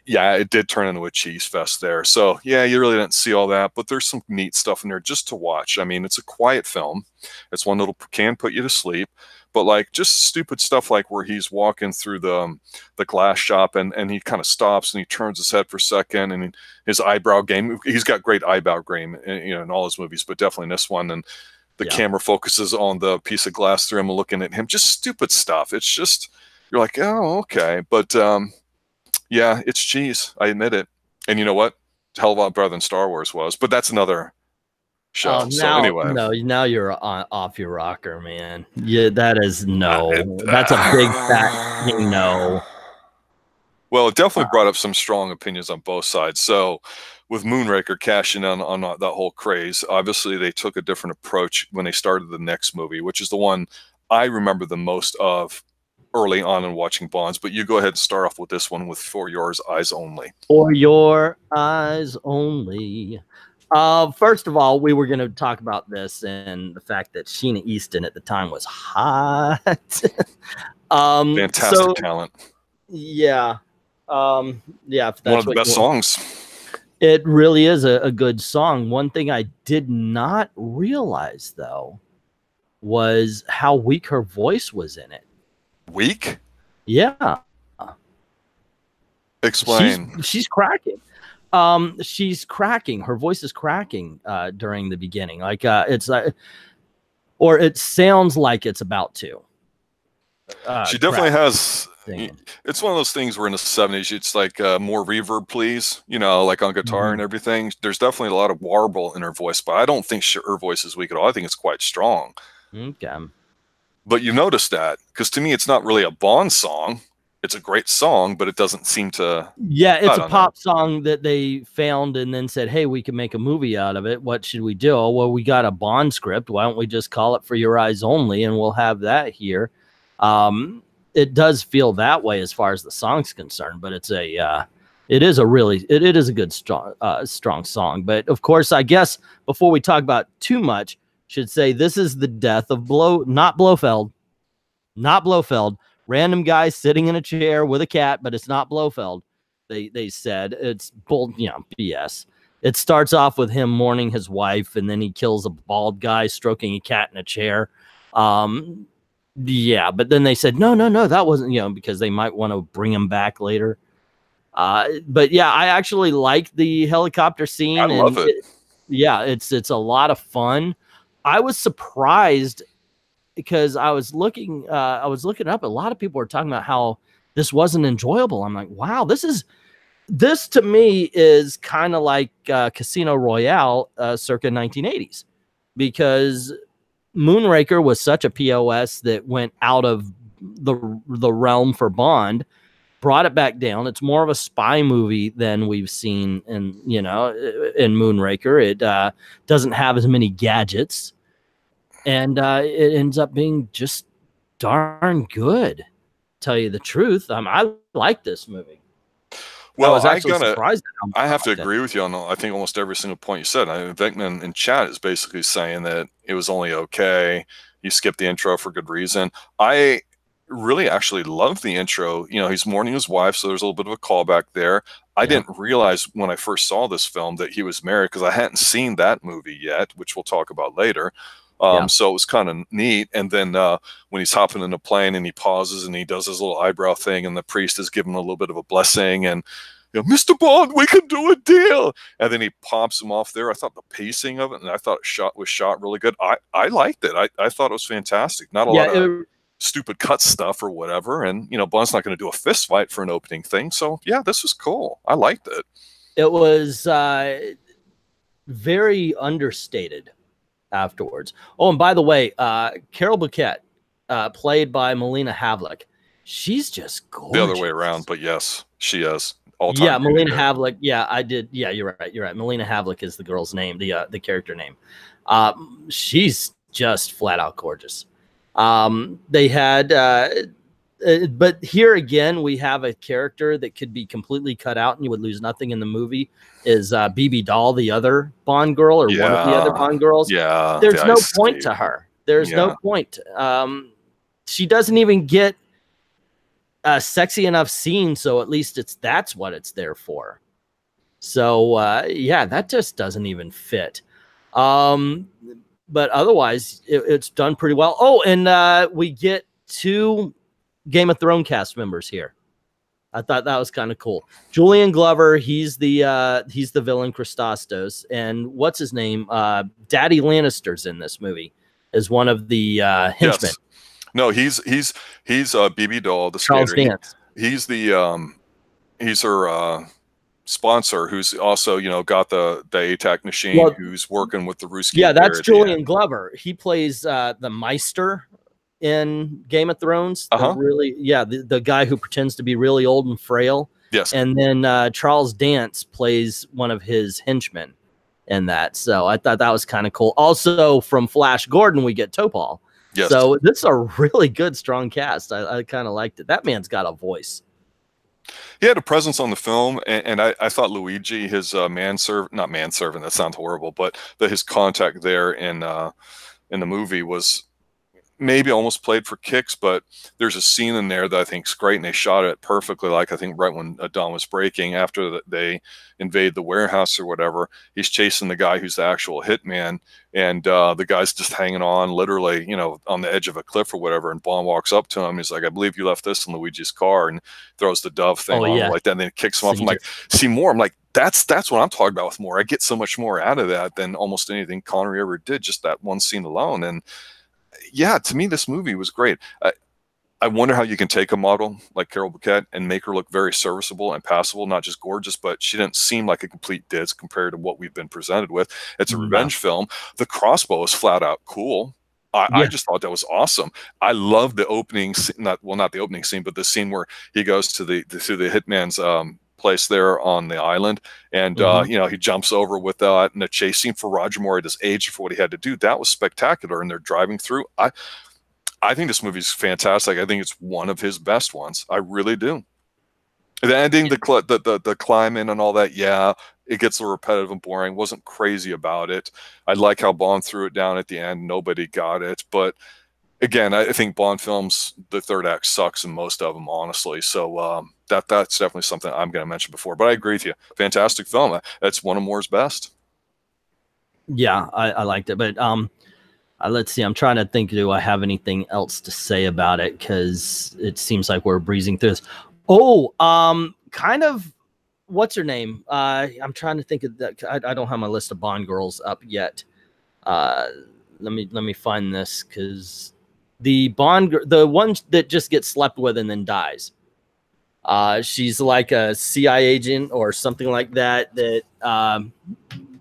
yeah, it did turn into a cheese fest there. So yeah, you really didn't see all that, but there's some neat stuff in there just to watch. I mean, it's a quiet film. It's one that can put you to sleep. But like just stupid stuff like where he's walking through the glass shop and he kind of stops and he turns his head for a second, and his eyebrow game, he's got great eyebrow game in all his movies, but definitely in this one. And the camera focuses on the piece of glass through him and looking at him. Just stupid stuff. It's just, you're like, oh, okay. But yeah, it's cheese. I admit it. And you know what? Hell of a lot better than Star Wars was. But that's another show. So anyway, no, now you're off your rocker, man. Yeah, that is no. That's a big fat no. Well, it definitely brought up some strong opinions on both sides. So with Moonraker cashing in on that whole craze, obviously they took a different approach when they started the next movie, which is the one I remember the most of early on in watching Bonds. But you go ahead and start off with this one with For Your Eyes Only. For Your Eyes Only. First of all, we were going to talk about this and the fact that Sheena Easton at the time was hot. Fantastic talent. Yeah. Yeah. One of the best songs. It really is a good song. One thing I did not realize, though, was how weak her voice was in it. Weak? Yeah. Explain. She's cracking. She's cracking. Her voice is cracking during the beginning. Like it's or it sounds like it's about to. She definitely has. It's one of those things where in the 70s, it's like more reverb, please. Like on guitar and everything. There's definitely a lot of warble in her voice, but I don't think her voice is weak at all. I think it's quite strong. Okay. But you notice that because to me, it's not really a Bond song. It's a great song, but it doesn't seem to. Yeah, it's a pop song that they found and then said, hey, we can make a movie out of it. What should we do? Well, we got a Bond script. Why don't we just call it For Your Eyes Only, and we'll have that here. It does feel that way as far as the song's concerned, but it is a good strong song. But of course, I guess before we talk about too much, should say this is the death of not Blofeld. Random guy sitting in a chair with a cat, but it's not Blofeld. They said it's BS. It starts off with him mourning his wife, and then he kills a bald guy stroking a cat in a chair. Yeah, but then they said no, that wasn't because they might want to bring him back later. But yeah, I actually like the helicopter scene. I love it. It's a lot of fun. I was surprised because I was looking up. A lot of people were talking about how this wasn't enjoyable. I'm like, wow, this to me is kind of like Casino Royale circa 1980s, because Moonraker was such a POS that went out of the realm for Bond, brought it back down. It's more of a spy movie than we've seen in Moonraker. It doesn't have as many gadgets. And it ends up being just darn good. Tell you the truth, I like this movie. Well, I was actually surprised. I have to agree with you on I think almost every single point you said. Beckman in chat is basically saying that it was only okay. You skipped the intro for good reason. I really actually love the intro. He's mourning his wife, so there's a little bit of a callback there. I didn't realize when I first saw this film that he was married because I hadn't seen that movie yet, which we'll talk about later. So it was kind of neat. And then when he's hopping in a plane and he pauses and he does his little eyebrow thing, and the priest is giving him a little bit of a blessing, and Mr. Bond, we can do a deal. And then he pops him off there. I thought the pacing of it, and I thought it was shot really good. I liked it. I thought it was fantastic. Not a lot of stupid cut stuff or whatever. And Bond's not going to do a fist fight for an opening thing. So yeah, this was cool. I liked it. It was very understated afterwards. Oh, and by the way, Carol Bouquet, played by Melina Havlik, she's just The other way gorgeous. around, but yes, she is all-time Yeah, beauty Melina there. Havlik. Yeah, I did. Yeah, you're right. You're right. Melina Havlik is the girl's name, the character name. She's just flat out gorgeous. They had, but here again, we have a character that could be completely cut out, and you would lose nothing in the movie. Is BB Doll the other Bond girl, or one of the other Yeah, Bond girls? yeah, the There's no ice point skate. to her. There's no Yeah. point. She doesn't even get a sexy enough scene, so at least that's what it's there for. So yeah, that just doesn't even fit. But otherwise, it's done pretty well. Oh, and we get 2 Game of Thrones cast members here. I thought that was kind of cool. Julian Glover, he's the villain Christostos, and what's his name? Daddy Lannister's in this movie as one of the henchmen. Yes. No, he's BB Doll, the Charles skater. Dance. He's her sponsor, who's also, you know, got the ATAC machine, Well, who's working with the Ruski. Yeah, that's Julian Glover. He plays the Meister in Game of Thrones. The guy who pretends to be really old and frail. Yes. And then Charles Dance plays one of his henchmen in that. So I thought that was kind of cool. Also from Flash Gordon, we get Topol. Yes. So this is a really good, strong cast. I kind of liked it. That man's got a voice. He had a presence on the film, and I thought Luigi, his not manservant, that sounds horrible, but his contact there in the movie was maybe almost played for kicks, but there's a scene in there that I think is great, and they shot it perfectly. Like, I think right when Dawn was breaking, after they invade the warehouse or whatever, he's chasing the guy who's the actual hitman, and the guy's just hanging on, literally, you know, on the edge of a cliff or whatever, and Bond walks up to him. He's like, I believe you left this in Luigi's car, and throws the dove thing on him like that, and then kicks him off. I'm like, see more. I'm like, that's what I'm talking about with more. I get so much more out of that than almost anything Connery ever did, just that one scene alone. And yeah, to me, this movie was great. I wonder how you can take a model like Carol Bouquet and make her look very serviceable and passable, not just gorgeous, but she didn't seem like a complete ditz compared to what we've been presented with. It's a revenge film. The crossbow is flat out cool. I just thought that was awesome. I love the opening, not the opening scene, but the scene where he goes to the hitman's place there on the island, and you know, he jumps over with that, and the chase scene for Roger Moore at his age for what he had to do, that was spectacular. And they're driving through. I think this movie's fantastic. I think it's one of his best ones. I really do. The ending, the climbing and all that, yeah, it gets a little repetitive and boring. Wasn't crazy about it. I like how Bond threw it down at the end. Nobody got it, but again, I think Bond films, the third act sucks in most of them, honestly. So that's definitely something I'm going to mention before. But I agree with you. Fantastic film. That's one of Moore's best. Yeah, I liked it. But let's see. I'm trying to think. Do I have anything else to say about it? Because it seems like we're breezing through this. Oh, kind of. What's her name? I'm trying to think of that. I don't have my list of Bond girls up yet. Let me find this, because the one that just gets slept with and then dies. She's like a CIA agent or something like that.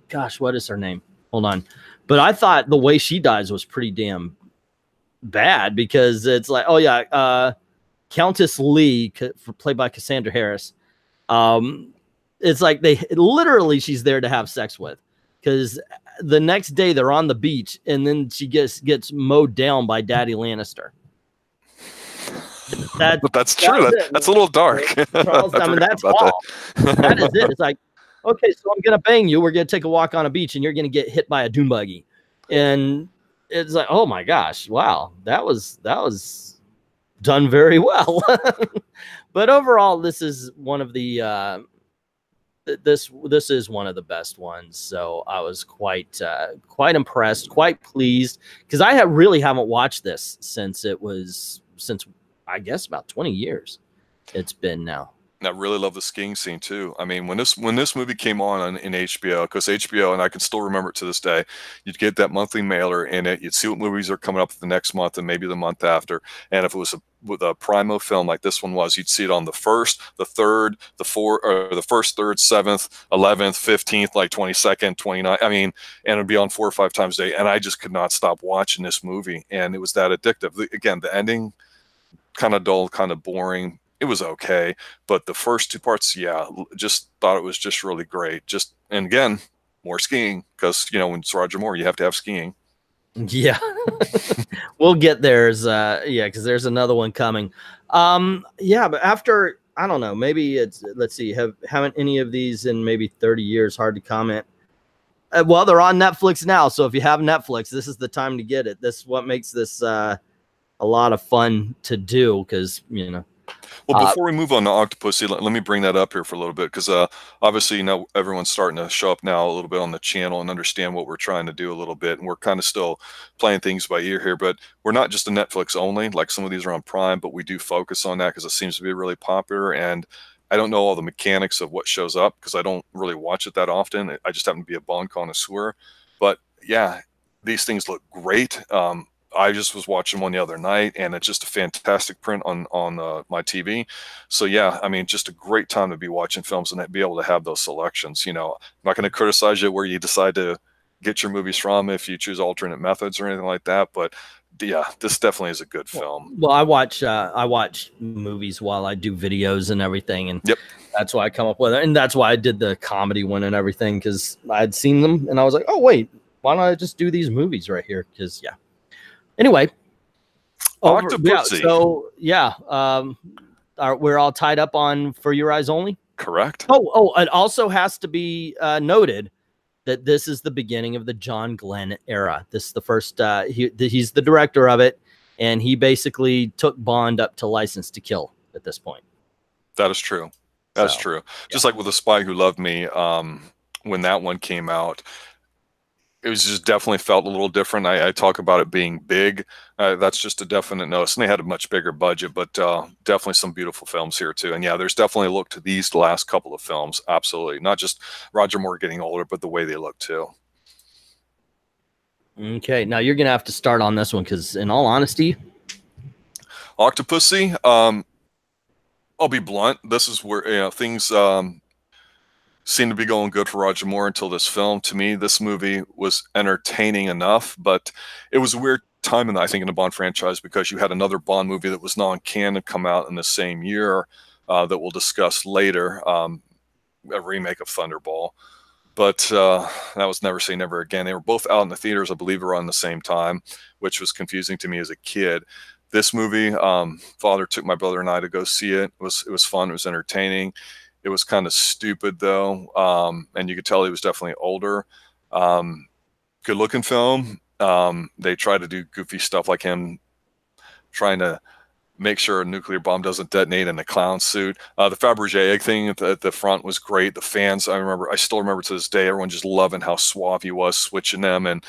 Gosh, what is her name? Hold on. But I thought the way she dies was pretty damn bad, because it's like, oh yeah, Countess Lee, played by Cassandra Harris. It's like she's there to have sex with, because the next day they're on the beach, and then she gets mowed down by Daddy Lannister. But that's true. That's a little dark. Charles, I mean, that's all. That is it. It's like, okay, so I'm gonna bang you. We're gonna take a walk on a beach, and you're gonna get hit by a dune buggy, and it's like, oh my gosh, wow, that was done very well. But overall, this is one of the this is one of the best ones. So I was quite impressed, quite pleased, because I really haven't watched this since I guess about 20 years. It's been now. And I really love the skiing scene too. I mean, when this movie came on in HBO, because HBO, and I can still remember it to this day, you'd get that monthly mailer in it. You'd see what movies are coming up the next month and maybe the month after. And if it was with a Primo film like this one was, you'd see it on the 1st, the 3rd, the 4th, or the 1st, 3rd, 7th, 11th, 15th, like 22nd, 29th. I mean, and it'd be on 4 or 5 times a day. And I just could not stop watching this movie. And it was that addictive. Again, the ending, kind of dull, kind of boring. It was okay, but the first two parts, yeah, just thought it was just really great. Just, and again, more skiing, because you know when it's Roger Moore, you have to have skiing. Yeah. We'll get there. Yeah, because there's another one coming. Yeah, but after, I don't know, maybe it's, let's see, haven't any of these in maybe 30 years, hard to comment. Well, they're on Netflix now, so if you have Netflix, this is the time to get it. This is what makes this a lot of fun to do, because, you know. Well, before we move on to Octopussy, let me bring that up here for a little bit, because obviously, you know, everyone's starting to show up now a little bit on the channel and understand what we're trying to do a little bit, and we're kind of still playing things by ear here, but we're not just a Netflix only, like some of these are on Prime, but we do focus on that because it seems to be really popular, and I don't know all the mechanics of what shows up because I don't really watch it that often. I just happen to be a Bond connoisseur, but yeah, these things look great. I just was watching one the other night, and it's just a fantastic print on my TV. So yeah, I mean, just a great time to be watching films and be able to have those selections. You know, I'm not going to criticize you where you decide to get your movies from if you choose alternate methods or anything like that, but yeah, this definitely is a good film. Well, I watch movies while I do videos and everything, and yep, that's why I come up with it, and that's why I did the comedy one and everything, because I'd seen them and I was like, oh wait, why don't I just do these movies right here? Because yeah. Anyway, Octopussy. So yeah, we're all tied up on For Your Eyes Only. Correct. Oh, it also has to be noted that this is the beginning of the John Glenn era. This is the first. He's the director of it, and he basically took Bond up to License to Kill at this point. That is true. That's true. Yeah. Just like with The Spy Who Loved Me, when that one came out, it was just definitely felt a little different. I talk about it being big. That's just a definite notice. And they had a much bigger budget, but definitely some beautiful films here too. And yeah, there's definitely a look to these last couple of films. Absolutely. Not just Roger Moore getting older, but the way they look too. Okay. Now you're going to have to start on this one, because in all honesty, Octopussy, I'll be blunt. This is where things seemed to be going good for Roger Moore until this film. To me, this movie was entertaining enough, but it was a weird time, I think, in the Bond franchise, because you had another Bond movie that was non-canon come out in the same year that we'll discuss later, a remake of Thunderball. But that was Never Say Never Again. They were both out in the theaters, I believe, around the same time, which was confusing to me as a kid. This movie, father took my brother and I to go see it. It was fun. It was entertaining. It was kind of stupid, though, and you could tell he was definitely older. Good-looking film. They try to do goofy stuff like him trying to make sure a nuclear bomb doesn't detonate in a clown suit. The Fabergé egg thing at the front was great. The fans, I still remember to this day, everyone just loving how suave he was, switching them, and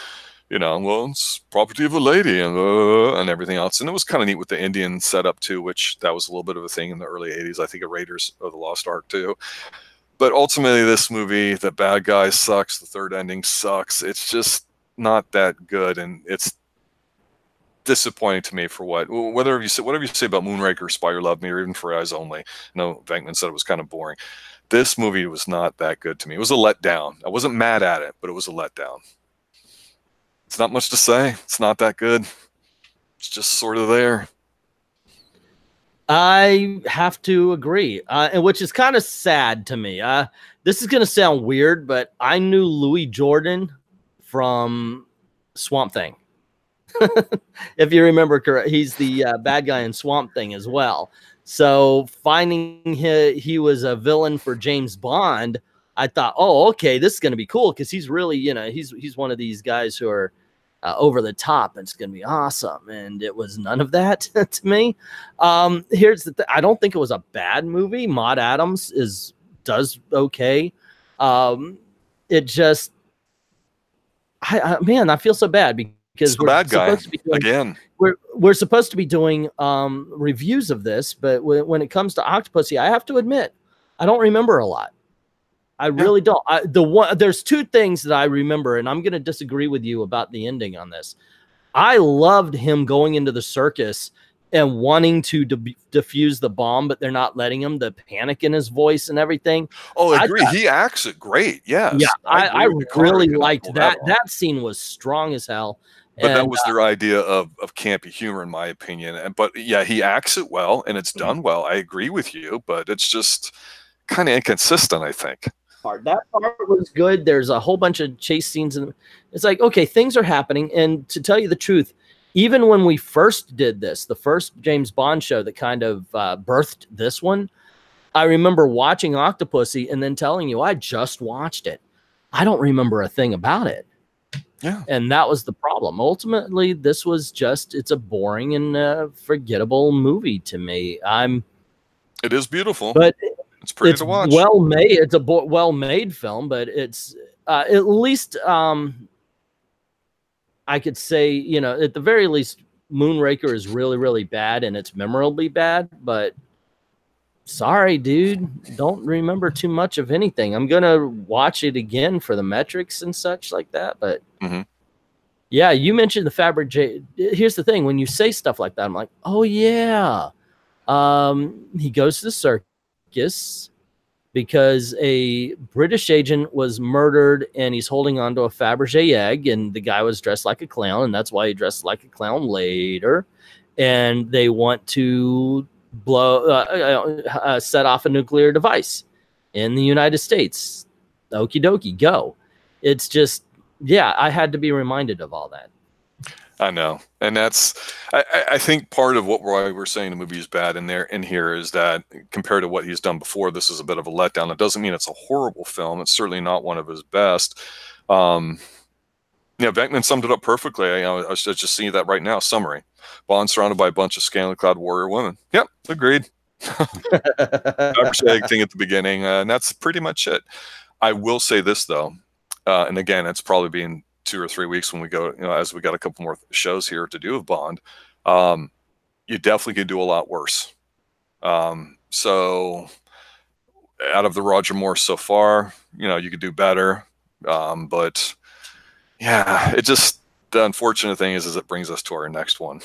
you know, well, it's property of a lady and everything else. And it was kind of neat with the Indian setup too, which that was a little bit of a thing in the early 80s. I think of Raiders of the Lost Ark too. But ultimately, this movie, the bad guy sucks. The third ending sucks. It's just not that good, and it's disappointing to me for whatever you say about Moonraker, Spy Who Loved Me, or even For Eyes Only. No, Venkman said it was kind of boring. This movie was not that good to me. It was a letdown. I wasn't mad at it, but it was a letdown. It's not much to say. It's not that good. It's just sort of there. I have to agree, and which is kind of sad to me. This is going to sound weird, but I knew Louis Jordan from Swamp Thing. If you remember correct, he's the bad guy in Swamp Thing as well. So finding he was a villain for James Bond, I thought, oh, okay, this is going to be cool, because he's really, you know, he's one of these guys who are over the top, and it's going to be awesome. And it was none of that to me. Here's the thing. I don't think it was a bad movie. Maude Adams does okay. It just, man, I feel so bad, because we're bad guy again. We're supposed to be doing reviews of this, but when it comes to Octopussy, I have to admit, I don't remember a lot. I really don't. There's two things that I remember, and I'm going to disagree with you about the ending on this. I loved him going into the circus and wanting to defuse the bomb, but they're not letting him. The panic in his voice and everything. Oh, I agree. He acts it great. Yes. Yeah, I really liked that. That scene was strong as hell. But that And was their idea of campy humor, in my opinion. But yeah, he acts it well, and it's done well. I agree with you, but it's just kind of inconsistent, I think. that part was good. There's a whole bunch of chase scenes, and it's like, okay, things are happening. And to tell you the truth, even when we first did this, the first James Bond show that kind of birthed this one, I remember watching Octopussy and then telling you I just watched it. I don't remember a thing about it. Yeah. And that was the problem. Ultimately, this was just, it's a boring and forgettable movie to me. It is beautiful, but it's pretty to watch. Well made. It's a well-made film, but it's at least I could say, you know, at the very least, Moonraker is really, really bad, and it's memorably bad, but sorry, dude, don't remember too much of anything. I'm gonna watch it again for the metrics and such like that, but yeah, you mentioned the fabric. Here's the thing: when you say stuff like that, I'm like, oh yeah. He goes to the circus because a British agent was murdered, and he's holding onto a Fabergé egg, and the guy was dressed like a clown, and that's why he dressed like a clown later. And they want to set off a nuclear device in the United States. Okie dokie, go. It's just, yeah, I had to be reminded of all that. I know, and that's I think part of what we're saying the movie is bad in here is that compared to what he's done before, this is a bit of a letdown. It doesn't mean it's a horrible film. It's certainly not one of his best. Yeah, Venkman summed it up perfectly. I was just seeing that right now. Summary: Bond surrounded by a bunch of scantily clad warrior women. Yep, agreed. Fabergé thing at the beginning, and that's pretty much it. I will say this though, and again, it's probably being 2 or 3 weeks when we go, you know, as we got a couple more shows here to do with Bond. You definitely could do a lot worse. So out of the Roger Moore so far, you know, you could do better. But yeah, it just, the unfortunate thing is it brings us to our next one.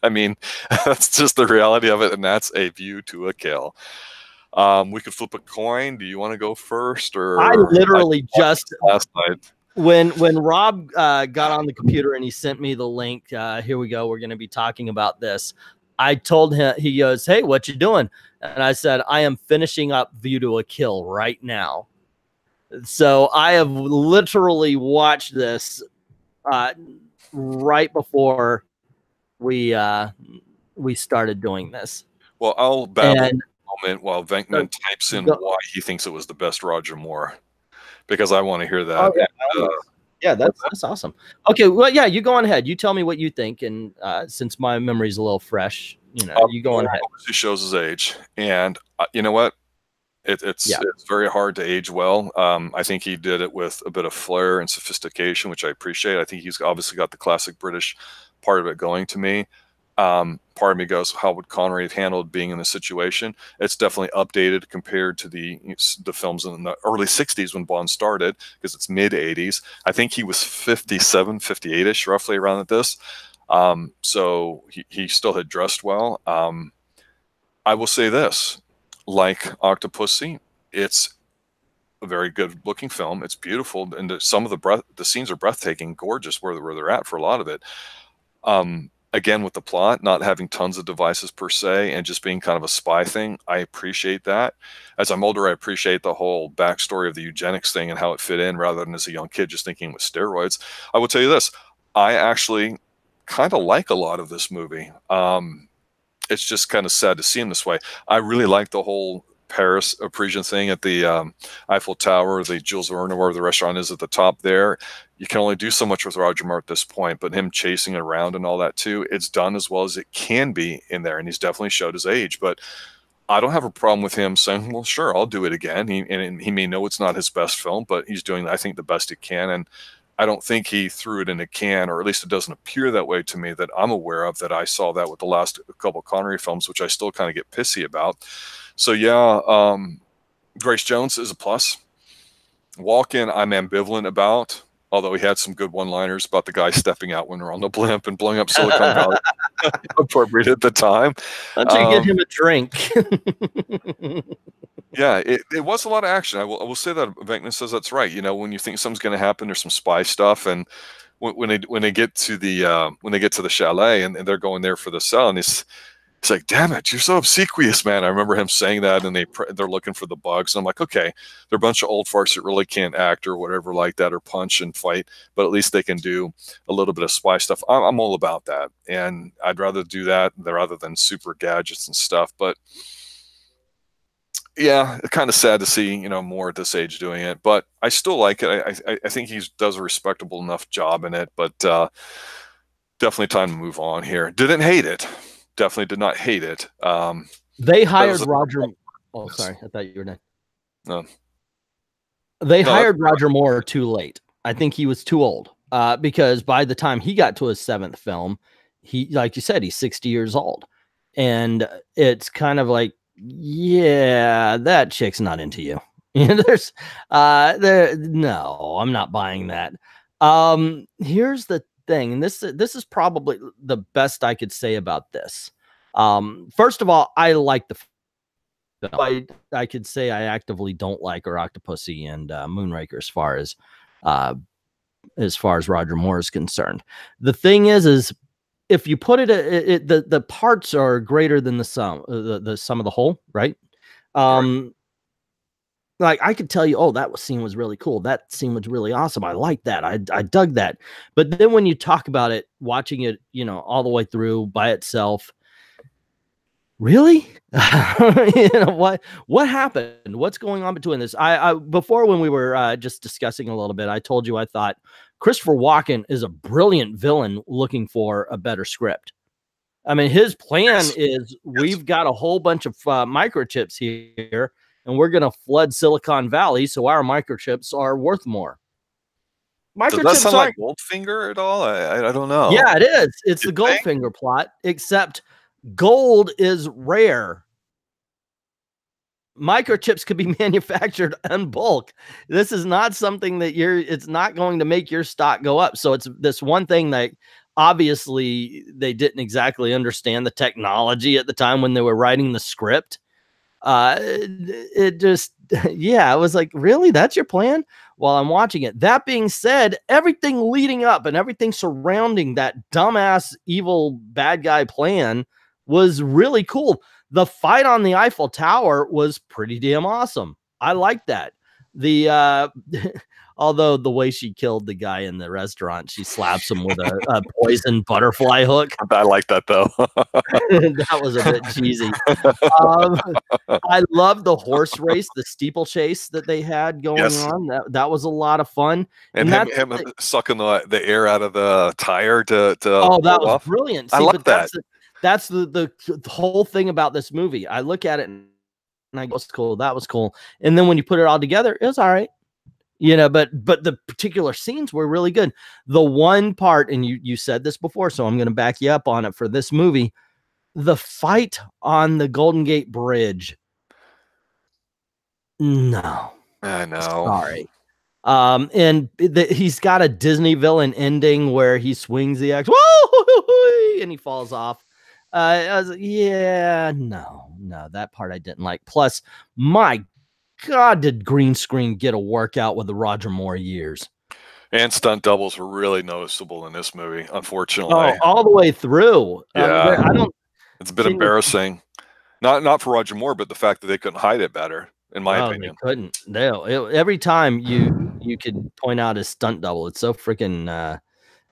I mean, that's just the reality of it, and that's A View to a Kill. We could flip a coin. Do you want to go first, or I literally just last night when Rob got on the computer and he sent me the link? Here we go. We're going to be talking about this. I told him, he goes, "Hey, what you doing?" And I said, "I am finishing up View to a Kill right now." So I have literally watched this right before we started doing this. Well, I'll babble a moment while Venkman types in why he thinks it was the best Roger Moore, because I want to hear that. Oh, yeah, that's awesome. Okay, well, yeah, you go on ahead. You tell me what you think, and since my memory's a little fresh, you know, you go on ahead. He shows his age, and you know what? It's very hard to age well. I think he did it with a bit of flair and sophistication, which I appreciate. I think he's obviously got the classic British part of it going to me. Part of me goes, how would Connery have handled being in this situation? It's definitely updated compared to the films in the early 60s when Bond started, because it's mid 80s. I think he was 57, 58-ish, roughly around at this. So he still had dressed well. I will say this, like Octopussy, it's a very good looking film. It's beautiful, and some of the scenes are breathtaking, gorgeous where they're at for a lot of it. Again, with the plot not having tons of devices per se and just being kind of a spy thing, I appreciate that. As I'm older, I appreciate the whole backstory of the eugenics thing and how it fit in, rather than as a young kid just thinking with steroids. I will tell you this, I actually kind of like a lot of this movie. It's just kind of sad to see him this way. I really like the whole Paris Parisian thing at the Eiffel Tower, the Jules Verne, where the restaurant is at the top there. You can only do so much with Roger Moore at this point, but him chasing it around and all that too, it's done as well as it can be in there, and he's definitely showed his age. But I don't have a problem with him saying, well, sure, I'll do it again. He may know it's not his best film, but he's doing, I think, the best he can. And I don't think he threw it in a can, or at least it doesn't appear that way to me that I'm aware of, that I saw that with the last couple of Connery films, which I still kind of get pissy about. So yeah, Grace Jones is a plus. Walken, I'm ambivalent about. Although he had some good one-liners about the guy stepping out when they're on the blimp and blowing up Silicon Valley, appropriate at the time. Why don't you get him a drink? Yeah, it was a lot of action. I will say that Venkman says that's right. You know, when you think something's going to happen, there's some spy stuff, and when they get to the chalet and they're going there for the cell, and he's like, "Damn it, you're so obsequious, man." I remember him saying that, and they're looking for the bugs. And I'm like, okay, they're a bunch of old farts that really can't act or whatever like that, or punch and fight, but at least they can do a little bit of spy stuff. I'm all about that, and I'd rather do that rather than super gadgets and stuff. But yeah, kind of sad to see, you know, more at this age doing it, but I still like it. I think he does a respectable enough job in it, but definitely time to move on here. Didn't hate it. Definitely did not hate it. They hired Roger. Oh, sorry, I thought you were done. No. They hired Roger Moore too late. I think he was too old because by the time he got to his 7th film, he, like you said, he's 60 years old, and it's kind of like, yeah, that chick's not into you. You know, no, I'm not buying that. Here's the thing, and this is probably the best I could say about this. First of all, I like the film. I could say I actively don't like Octopussy and Moonraker as far as Roger Moore is concerned. The thing is if you put the parts are greater than the sum of the whole, right? Like I could tell you, oh, that scene was really cool. That scene was really awesome. I like that. I dug that. But then when you talk about it, watching it, you know, all the way through by itself, really? You know, what happened? What's going on between this? I before, when we were just discussing a little bit, I told you I thought Christopher Walken is a brilliant villain looking for a better script. I mean, his plan is we've got a whole bunch of microchips here, and we're going to flood Silicon Valley, so our microchips are worth more. Does that sound like Goldfinger at all? I don't know. Yeah, it is. It's the Goldfinger plot, except gold is rare. Microchips could be manufactured in bulk. This is not something that it's not going to make your stock go up. So it's this one thing that obviously they didn't exactly understand the technology at the time when they were writing the script. It just, yeah, it was like, really? That's your plan? While I'm watching it. That being said, everything leading up and everything surrounding that dumbass evil bad guy plan was really cool. The fight on the Eiffel Tower was pretty damn awesome. I like that. Although the way she killed the guy in the restaurant, she slaps him with a poison butterfly hook. I like that though. That was a bit cheesy. I love the horse race, the steeplechase that they had going on. That was a lot of fun. And him sucking the air out of the tire to oh, that was brilliant. See, I love that. That's the whole thing about this movie. I look at it and I go, cool. That was cool. And then when you put it all together, it was all right. You know, but the particular scenes were really good. The one part, and you said this before, so I'm going to back you up on it for this movie. The fight on the Golden Gate Bridge. No. I know. Sorry. And he's got a Disney villain ending where he swings the axe, whoa, and he falls off. I was like, yeah, no, that part I didn't like. Plus, my God, did green screen get a workout with the Roger Moore years. And stunt doubles were really noticeable in this movie, unfortunately. Oh, all the way through. Yeah, it's a bit embarrassing. Not for Roger Moore, but the fact that they couldn't hide it better, in my opinion. They couldn't. Every time you could point out a stunt double, it's so freaking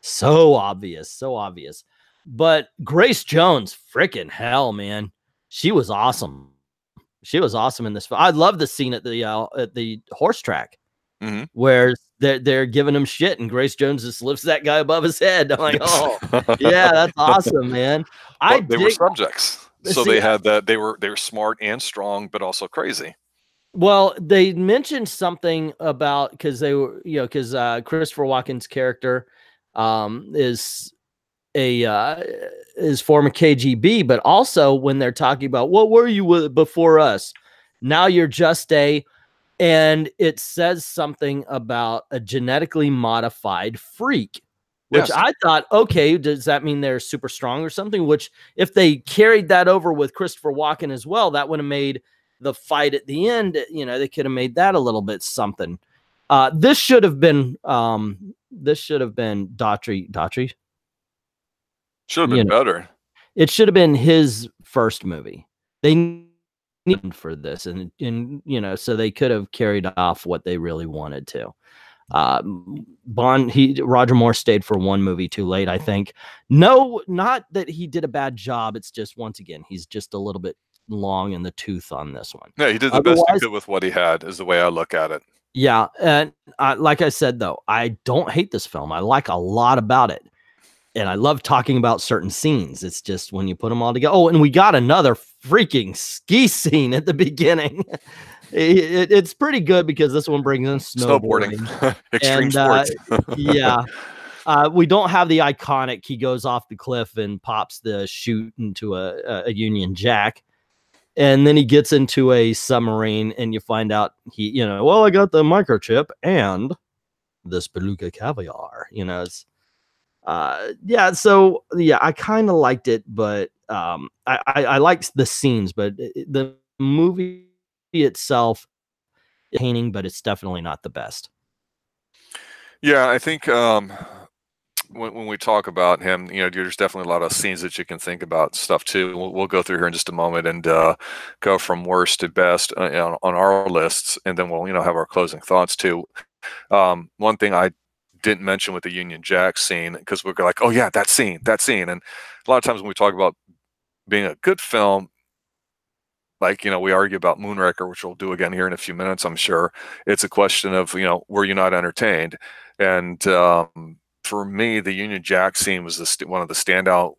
so obvious. But Grace Jones, freaking hell, man, she was awesome. She was awesome in this. I love the scene at the horse track where they're giving him shit, and Grace Jones just lifts that guy above his head. I'm like, oh yeah, that's awesome, man. They were subjects, so they had that. They were smart and strong, but also crazy. Well, they mentioned something about because they were, because Christopher Walken's character is former KGB, but also when they're talking about what were you before us, now you're just a and it says something about a genetically modified freak, which Yes. I thought, okay, does that mean they're super strong or something? Which, if they carried that over with Christopher Walken as well, that would have made the fight at the end, they could have made that a little bit something. This should have been Daughtry. Should have You been know, better. it should have been his first movie. They needed for this, and so they could have carried off what they really wanted to. Roger Moore stayed for one movie too late, I think. No, not that he did a bad job. It's just, once again, he's just a little bit long in the tooth on this one. Yeah, he did the best he Otherwise, could with what he had, is the way I look at it. yeah. And like I said, though, I don't hate this film. I like a lot about it. And I love talking about certain scenes. It's just when you put them all together. Oh, and we got another freaking ski scene at the beginning. It's pretty good because this one brings in snowboarding. Extreme And sports. yeah, we don't have the iconic, he goes off the cliff and pops the chute into a Union Jack. And then he gets into a submarine and you find out well, I got the microchip and this beluga caviar, it's, yeah. So yeah, I kind of liked it, but I liked the scenes, but the movie itself is painting, but it's definitely not the best. Yeah, I think when we talk about him, there's definitely a lot of scenes that you can think about stuff too. We'll go through here in just a moment and go from worst to best on our lists, and then we'll have our closing thoughts too. One thing I didn't mention with the Union Jack scene, because we're like, oh yeah, that scene, and a lot of times when we talk about being a good film, like, we argue about Moonraker, which we'll do again here in a few minutes, I'm sure. It's a question of, were you not entertained? And for me, the Union Jack scene was one of the standout,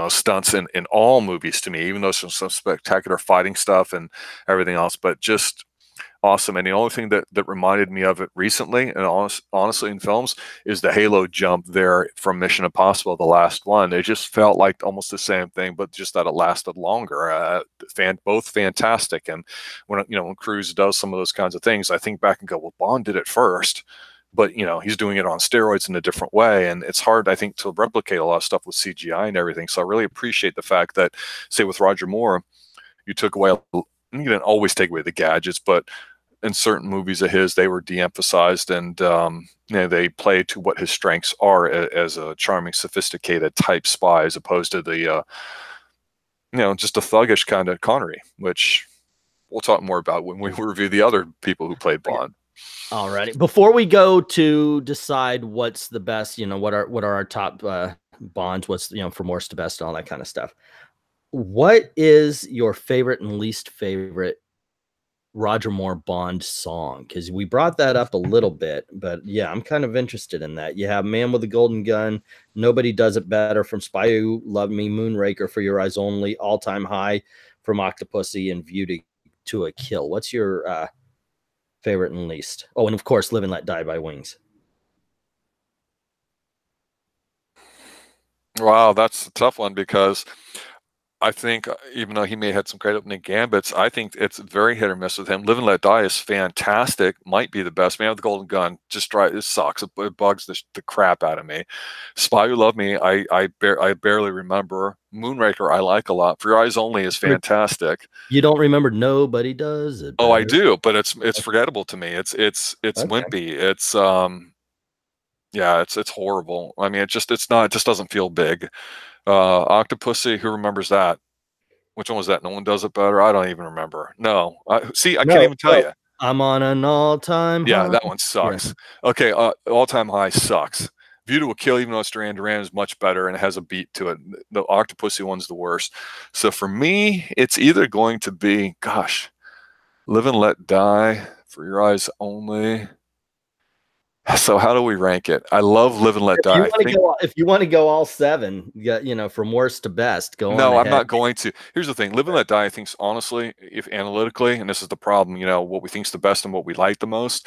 stunts in all movies to me, even though there's some spectacular fighting stuff and everything else, but just awesome. And the only thing that reminded me of it recently, and honestly in films, is the Halo jump there from Mission Impossible, the last one. It just felt like almost the same thing, but just that it lasted longer. Both fantastic. And when Cruise does some of those kinds of things, I think back and go, well, Bond did it first, but he's doing it on steroids in a different way, and it's hard, I think, to replicate a lot of stuff with CGI and everything. So I really appreciate the fact that, say, with Roger Moore, you took away. You didn't always take away the gadgets, but in certain movies of his, they were de-emphasized, and they play to what his strengths are as a charming, sophisticated type spy, as opposed to the just a thuggish kind of Connery, which we'll talk more about when we review the other people who played Bond. Alrighty. Before we go to decide what's the best, what are our top Bonds, what's from worst to best, all that kind of stuff. What is your favorite and least favorite Roger Moore Bond song? Because we brought that up a little bit, but yeah, I'm kind of interested in that. You have Man with a Golden Gun, Nobody Does It Better from Spy Who Loved Me, Moonraker, For Your Eyes Only, All Time High from Octopussy, and View to a Kill. What's your favorite and least? Oh, and of course, Live and Let Die by Wings. Wow, that's a tough one, because I think, even though he may have had some great opening gambits, I think it's very hit or miss with him. Live and Let Die is fantastic, might be the best. Man with the Golden Gun, it sucks. It bugs the crap out of me. Spy Who Loved Me, I barely remember. Moonraker, I like a lot. For Your Eyes Only is fantastic. You don't remember Nobody Does It Better? Oh, I do, but it's forgettable to me. It's okay. Wimpy. It's yeah, it's horrible. I mean, it just doesn't feel big. Octopussy, who remembers that? Which one was that? No One Does It Better? I don't even remember. No. See, I can't even tell you. I'm on an all-time high. Yeah, that one sucks. Yeah. Okay, All-Time High sucks. View to a Kill, even though it's Duran Duran, is much better and it has a beat to it. The Octopussy one's the worst. So for me, it's either going to be, gosh, Live and Let Die, For Your Eyes Only. So how do we rank it? I love Live and Let Die. If you want to go all seven, from worst to best, go on. No, I'm not going to. Here's the thing. Live and Let Die, I think, honestly, if analytically, and this is the problem, what we think is the best and what we like the most,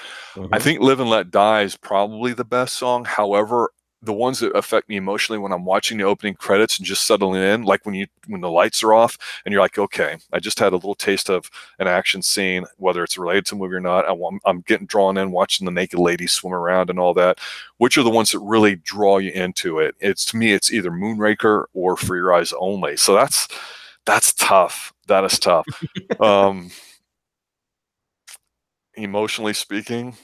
I think Live and Let Die is probably the best song. However, the ones that affect me emotionally when I'm watching the opening credits and just settling in, like when the lights are off and you're like, okay, I just had a little taste of an action scene, whether it's related to a movie or not. I'm getting drawn in watching the naked ladies swim around and all that. Which are the ones that really draw you into it? To me, it's either Moonraker or For Your Eyes Only. So that's tough. That is tough. Emotionally speaking.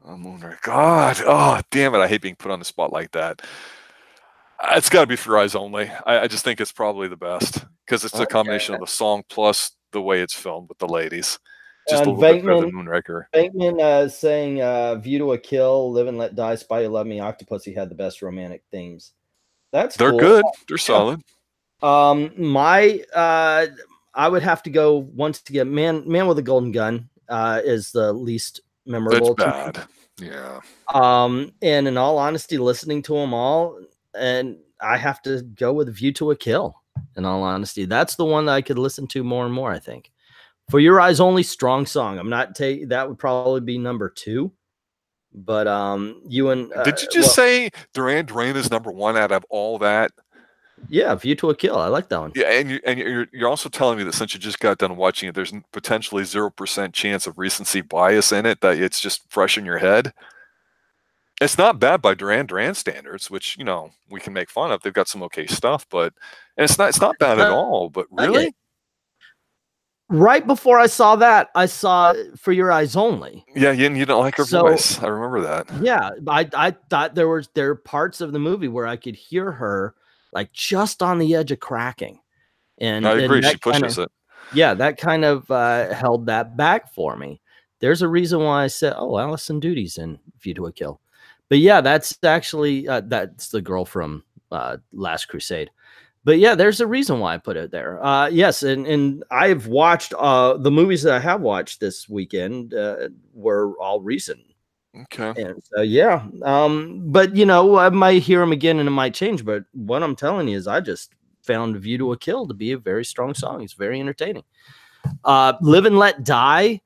Oh, Moonraker. God. Oh, damn it. I hate being put on the spot like that. It's got to be For Your Eyes Only. I just think it's probably the best because it's a combination of the song plus the way it's filmed with the ladies. Just a little bit better than Moonraker. Bankman saying View to a Kill, Live and Let Die, Spy You Love Me, Octopussy had the best romantic themes. They're cool. Good. They're solid. I would have to go once again. Man with a Golden Gun is the least memorable. That's bad. Yeah. And in all honesty, listening to them all, and I have to go with View to a Kill. In all honesty, that's the one that I could listen to more and more. I think For Your Eyes Only, strong song. I'm not taking that would probably be number 2. But you and did you just say Duran Duran is number 1 out of all that? Yeah, View to a Kill. I like that one. Yeah, and you're also telling me that since you just got done watching it, there's potentially 0% chance of recency bias in it, that it's just fresh in your head. It's not bad by Duran Duran standards, which we can make fun of. They've got some okay stuff, and it's not bad at all. But really, right before I saw that, I saw For Your Eyes Only. Yeah, you don't like her voice. I remember that. Yeah, I thought there were parts of the movie where I could hear her like just on the edge of cracking. And I agree. She pushes it. Yeah, that kind of held that back for me. There's a reason why I said, "Oh, Alison Dootie's in View to a Kill." But yeah, that's actually that's the girl from Last Crusade. But yeah, there's a reason why I put it there. Yes, and I've watched the movies that I have watched this weekend were all recent. Okay. And so yeah, but I might hear them again and it might change. But what I'm telling you is, I just found View to a Kill to be a very strong song. It's very entertaining. Live and Let Die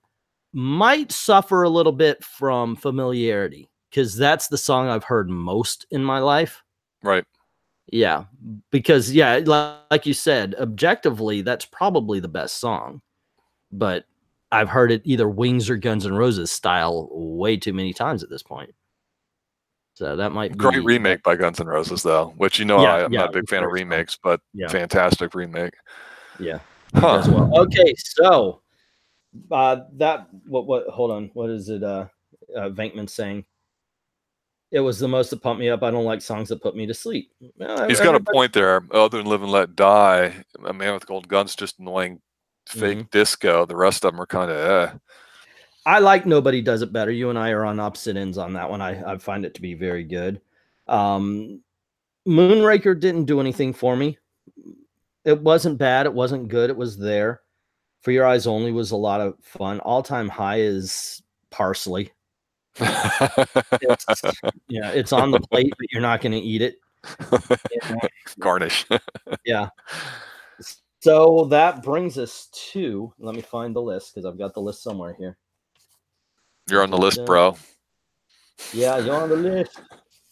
might suffer a little bit from familiarity, because that's the song I've heard most in my life. Right. Yeah, because like you said, objectively, that's probably the best song. But I've heard it either Wings or Guns N' Roses style way too many times at this point. So that might be great remake by Guns N' Roses, though. Which I'm not a big fan of remakes, but fantastic remake. Yeah. As well. Okay, so that what? Hold on, what is it? Venkman saying, it was the most that pumped me up. I don't like songs that put me to sleep. He's got a point there. Other than Live and Let Die, A Man with Gold Gun's just annoying fake disco. The rest of them are kind of I like Nobody Does It Better. You and I are on opposite ends on that one. I find it to be very good. Moonraker didn't do anything for me. It wasn't bad. It wasn't good. It was there. For Your Eyes Only was a lot of fun. All Time High is Parsley. It's on the plate, but you're not going to eat it. Garnish. Yeah. So that brings us to, let me find the list, because I've got the list somewhere here. You're on the list, bro. Yeah, you're on the list.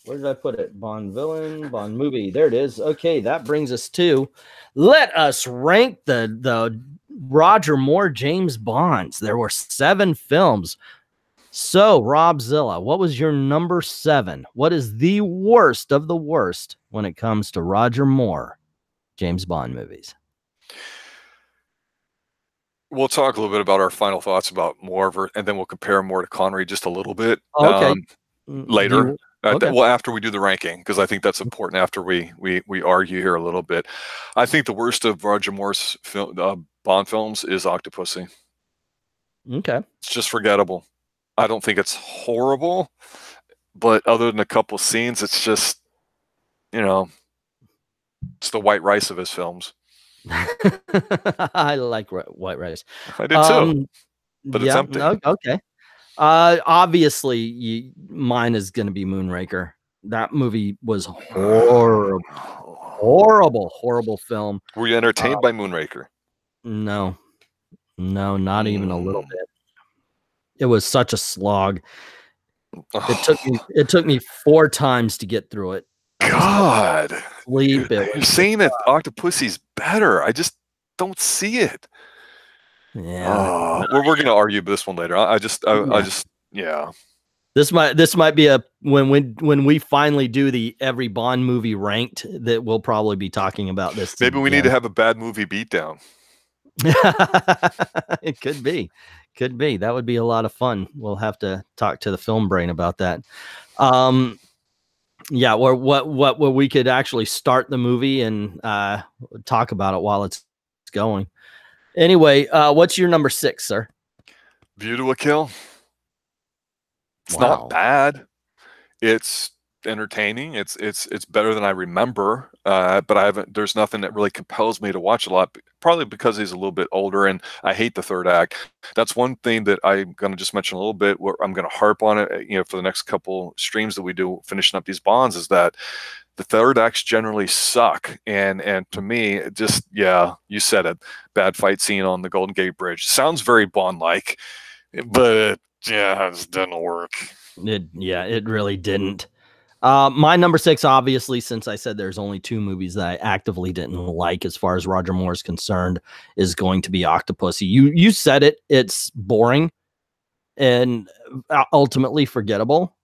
Where did I put it? Bond villain, Bond movie. There it is. Okay, that brings us to, let us rank the Roger Moore James Bonds. There were 7 films. So, Robzilla, what was your number 7? What is the worst of the worst when it comes to Roger Moore James Bond movies? We'll talk a little bit about our final thoughts about Moore, and then we'll compare more to Connery just a little bit later. Well, after we do the ranking, because I think that's important after we argue here a little bit. I think the worst of Roger Moore's Bond films is Octopussy. Okay. It's just forgettable. I don't think it's horrible, but other than a couple scenes, it's just, it's the white rice of his films. I like white rice. I did too, but it's empty. Okay. Obviously, mine is going to be Moonraker. That movie was horrible film. Were you entertained by Moonraker? No, not even a little bit. It was such a slog. It took me 4 times to get through it. I was God, asleep. It you're was saying that Octopussy's better. I just don't see it. yeah. Oh, we're gonna argue this one later. I Yeah. just, yeah. This might be a when we finally do the every Bond movie ranked, that we'll probably be talking about this Maybe we need to again. have a bad movie beatdown. It could be. Could be. That would be a lot of fun. We'll have to talk to the film brain about that. Yeah, or what where we could actually start the movie and talk about it while it's going. Anyway, what's your number 6, sir? View to a Kill. It's not Wow. bad. It's entertaining. It's better than I remember. But I haven't. There's nothing that really compels me to watch a lot. Probably because he's a little bit older, and I hate the third act. That's one thing that I'm going to just mention a little bit. Where I'm going to harp on it, for the next couple streams that we do, finishing up these Bonds, is that the third acts generally suck. And to me, it just, yeah, you said it. Bad fight scene on the Golden Gate Bridge. Sounds very Bond-like, but yeah, it just didn't work. It really didn't. My number 6, obviously, since I said there's only 2 movies that I actively didn't like as far as Roger Moore is concerned, is going to be Octopussy. You said it. It's boring and ultimately forgettable,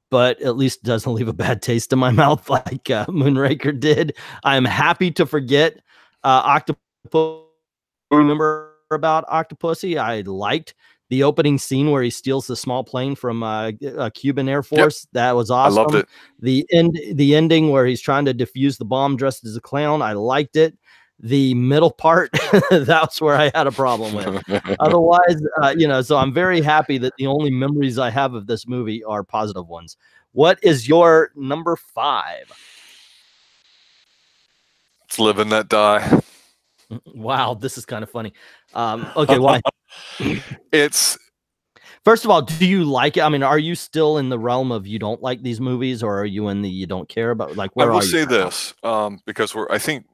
but at least it doesn't leave a bad taste in my mouth like Moonraker did. I'm happy to forget Octopussy. Remember about Octopussy? I liked the opening scene where he steals the small plane from a Cuban Air Force. Yep. That was awesome. I loved it. The ending where he's trying to defuse the bomb dressed as a clown, I liked it. The middle part, that's where I had a problem with. Otherwise, so I'm very happy that the only memories I have of this movie are positive ones. What is your number 5? It's Live and Let Die. Wow, this is kind of funny. Okay, why? It's, first of all, do you like it? I mean, are you still in the realm of you don't like these movies, or are you in the you don't care about? Like, where I will are you say this, because I think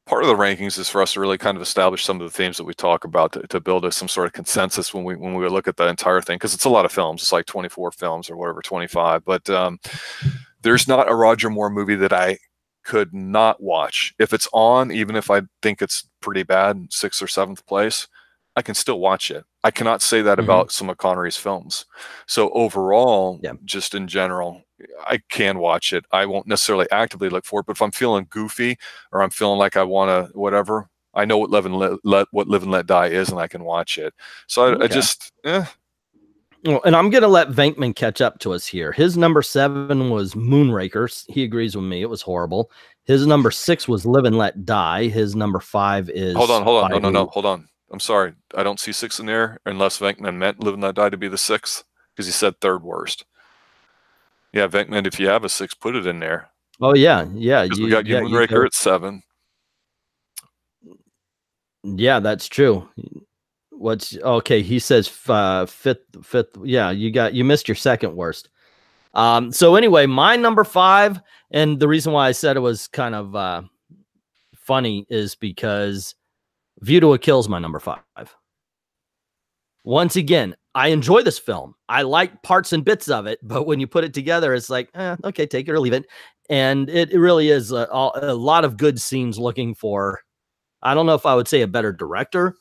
part of the rankings is for us to really kind of establish some of the themes that we talk about to build some sort of consensus when we look at the entire thing, because it's a lot of films. It's like 24 films or whatever, 25. But there's not a Roger Moore movie that I could not watch. If it's on, even if I think it's pretty bad, 6th or 7th place, I can still watch it. I cannot say that about some of Connery's films. So overall, just in general, I can watch it. I won't necessarily actively look for it, but if I'm feeling goofy or I'm feeling like I want to whatever, I know what Live and Let Die is, and I can watch it. So I just, Well, and I'm going to let Venkman catch up to us here. His number 7 was Moonraker. He agrees with me. It was horrible. His number 6 was Live and Let Die. His number 5 is... Hold on. No. Hold on. I'm sorry. I don't see 6 in there unless Venkman meant Live and Let Die to be the 6th, because he said 3rd worst. Yeah, Venkman, if you have a 6, put it in there. Oh, yeah. Yeah. We got Moonraker at 7. Yeah, that's true. What's okay? He says fifth. Yeah, you missed your 2nd worst. So anyway, my number 5, and the reason why I said it was kind of funny is because View to a Kill is my number 5. Once again, I enjoy this film. I like parts and bits of it, but when you put it together, it's like, okay, take it or leave it. And it really is a lot of good scenes looking for, I don't know if I would say a better director,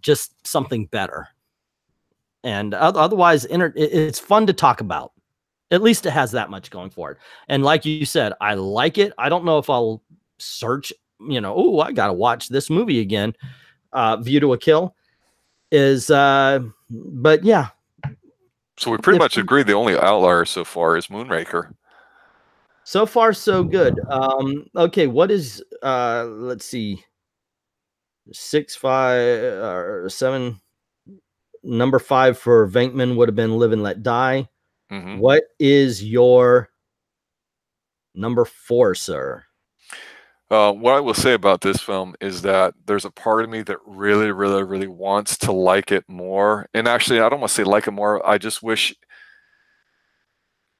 just something better. And otherwise, it's fun to talk about. At least it has that much going for it. And like you said, I like it. I don't know if I'll search, I got to watch this movie again. View to a Kill is, but yeah. So we pretty much agree the only outlier so far is Moonraker. So far, so good. Okay, what is, let's see, 6, 5, or 7. Number 5 for Venkman would have been Live and Let Die. What is your number 4, sir? What I will say about this film is that there's a part of me that really, really, really wants to like it more. And actually, I don't want to say like it more. I just wish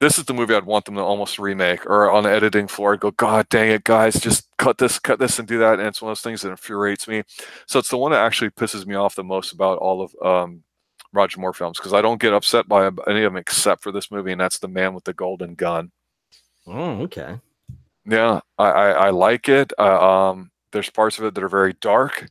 this is the movie I'd want them to almost remake, or on the editing floor, I'd go, God dang it, guys, just cut this and do that. And it's one of those things that infuriates me. So it's the one that actually pisses me off the most about all of Roger Moore films, because I don't get upset by any of them except for this movie, and that's The Man with the Golden Gun. Oh, okay. Yeah, I like it. There's parts of it that are very dark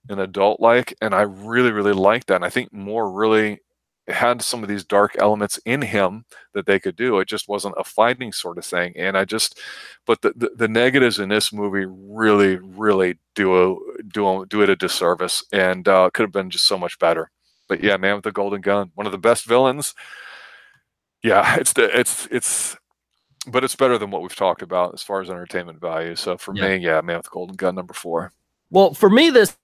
and adult-like, and I really, really like that. And I think Moore really had some of these dark elements in him that they could do. It just wasn't a fighting sort of thing. And but the negatives in this movie really, really do it a disservice, and could have been just so much better. But yeah, Man with the Golden Gun, one of the best villains. Yeah, but it's better than what we've talked about as far as entertainment value. So for Yeah. me, yeah, Man with the Golden Gun, number 4. Well, for me, this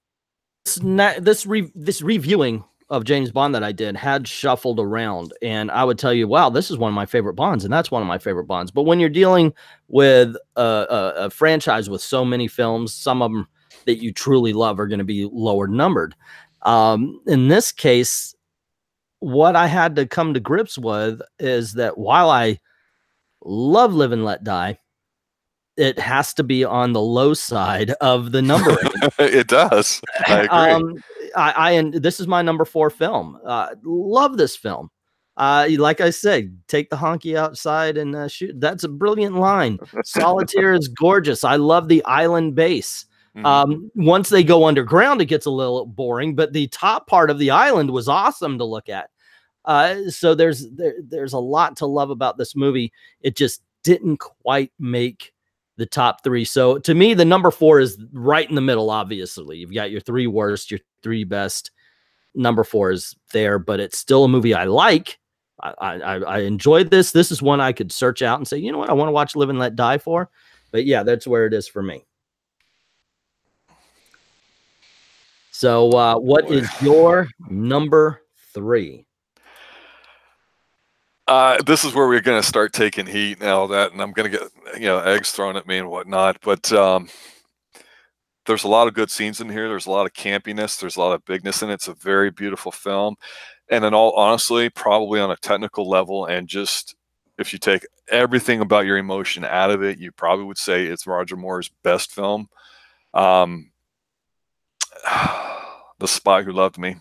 reviewing of James Bond that I did had shuffled around, and I would tell you, wow, this is one of my favorite Bonds, and that's one of my favorite Bonds. But when you're dealing with a franchise with so many films, some of them that you truly love are going to be lower numbered. In this case, what I had to come to grips with is that while I love Live and Let Die, it has to be on the low side of the numbering. It does. I agree. And this is my number 4 film. Love this film. Like I said, take the honky outside and shoot. That's a brilliant line. Solitaire is gorgeous. I love the island base. Once they go underground, it gets a little boring, but the top part of the island was awesome to look at. So there's a lot to love about this movie. It just didn't quite make the top 3. So to me, the number 4 is right in the middle. Obviously, you've got your 3 worst, your 3 best. Number 4 is there, but it's still a movie I like. I enjoyed this. This is one I could search out and say, you know what, I want to watch Live and Let Die for. But yeah, that's where it is for me. So what is your number 3? This is where we're going to start taking heat now, and I'm going to get eggs thrown at me and whatnot. But there's a lot of good scenes in here. There's a lot of campiness. There's a lot of bigness in it. It's a very beautiful film. And in all honesty, probably on a technical level, and just if you take everything about your emotion out of it, you probably would say it's Roger Moore's best film. The Spy Who Loved Me.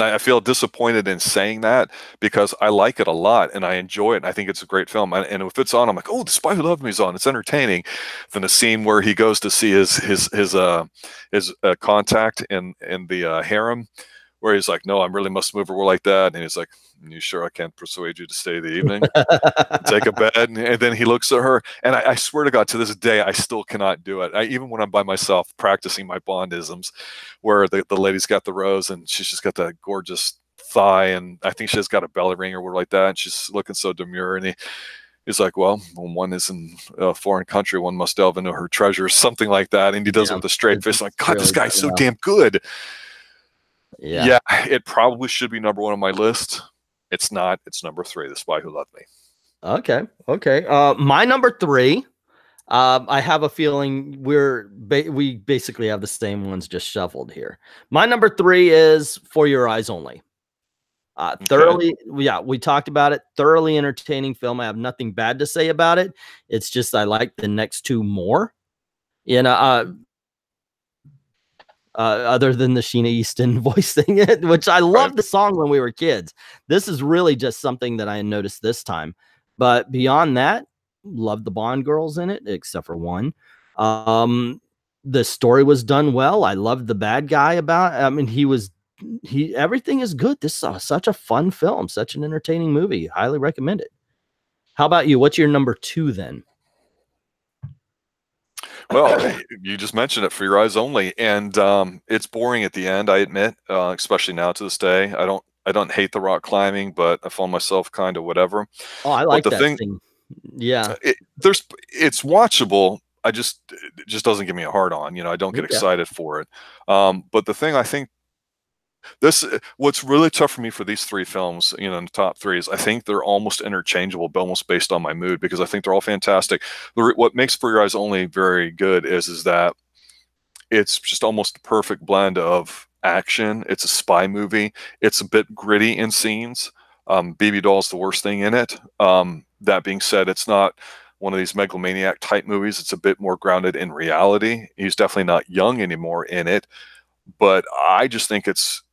I feel disappointed in saying that because I like it a lot and I enjoy it and I think it's a great film. And if it's on, I'm like, oh, The Spy Who Loved Me is on. It's entertaining. Then the scene where he goes to see his contact in the harem, where he's like, no, I really must move her like that. And he's like, you sure I can't persuade you to stay the evening? Take a bed. And then he looks at her. And I swear to God, to this day, I still cannot do it. Even when I'm by myself practicing my Bondisms, where the lady's got the rose and she's just got that gorgeous thigh. And I think she's got a belly ring or whatever like that. And she's looking so demure. And he's like, well, when one is in a foreign country, one must delve into her treasures, something like that. And he does it with a straight face. Like, God, this guy's so damn good. Yeah, it probably should be number 1 on my list. It's not. It's number 3, The Spy Who Loved Me. Okay. My number 3. I have a feeling we basically have the same ones just shuffled here. My number 3 is For Your Eyes Only. Thoroughly, yeah, we talked about it. Thoroughly entertaining film. I have nothing bad to say about it. It's just I like the next 2 more. Other than the Sheena Easton voicing it, which I loved the song when we were kids. This is really just something that I noticed this time. But beyond that, love the Bond girls in it, except for one. The story was done well. I loved the bad guy everything is good. This is such a fun film, such an entertaining movie. Highly recommend it. How about you? What's your number 2 then? Well, you just mentioned it, For Your Eyes Only, and it's boring at the end, I admit, especially now to this day. I don't hate the rock climbing, but I found myself kind of whatever. Oh, I like that thing. Yeah, it's watchable. It just doesn't give me a hard on. I don't get excited for it. But the thing I think what's really tough for me for these 3 films, in the top 3, is I think they're almost interchangeable, almost based on my mood, because I think they're all fantastic. What makes For Your Eyes Only very good is that it's just almost the perfect blend of action. It's a spy movie. It's a bit gritty in scenes. BB Doll's the worst thing in it. That being said, it's not one of these megalomaniac type movies. It's a bit more grounded in reality. He's definitely not young anymore in it, but I just think it's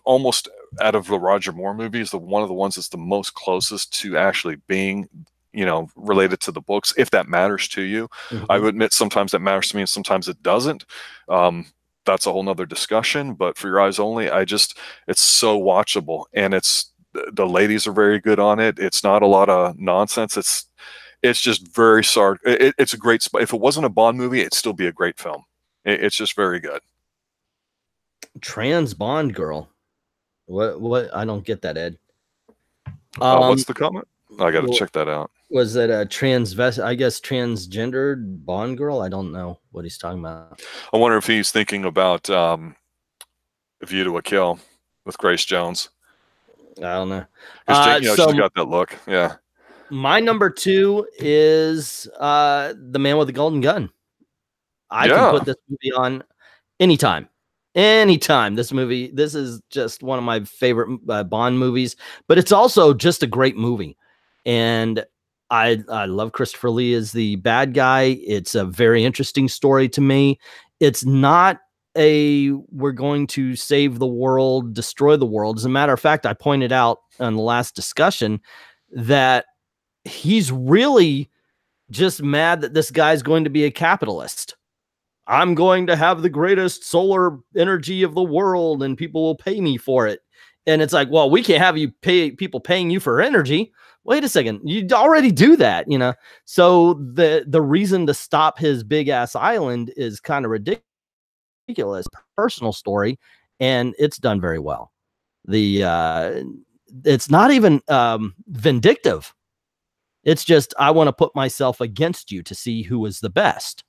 almost out of the Roger Moore movies, one of the ones that's the most closest to actually being, related to the books, if that matters to you. I would admit sometimes that matters to me and sometimes it doesn't. That's a whole nother discussion, but For Your Eyes Only, it's so watchable, and the ladies are very good on it. It's not a lot of nonsense. It's just very it's a great spot. If it wasn't a Bond movie, it'd still be a great film. It's just very good. Trans Bond girl. What? I don't get that, Ed. What's the comment? I got to check that out. Was it a transgendered Bond girl? I don't know what he's talking about. I wonder if he's thinking about View to a Kill with Grace Jones. I don't know. She's got that look. Yeah. My number 2 is The Man with the Golden Gun. I can put this movie on anytime. This is just one of my favorite Bond movies, but it's also just a great movie. And I love Christopher Lee as the bad guy. It's a very interesting story to me. It's not we're going to save the world, destroy the world. As a matter of fact, I pointed out on the last discussion that he's really just mad that this guy's going to be a capitalist. I'm going to have the greatest solar energy of the world and people will pay me for it. And it's like, well, we can't have people paying you for energy. Wait a second. You already do that, So the reason to stop his big ass island is kind of ridiculous. Personal story, and it's done very well. It's not even vindictive. It's just, I want to put myself against you to see who is the best.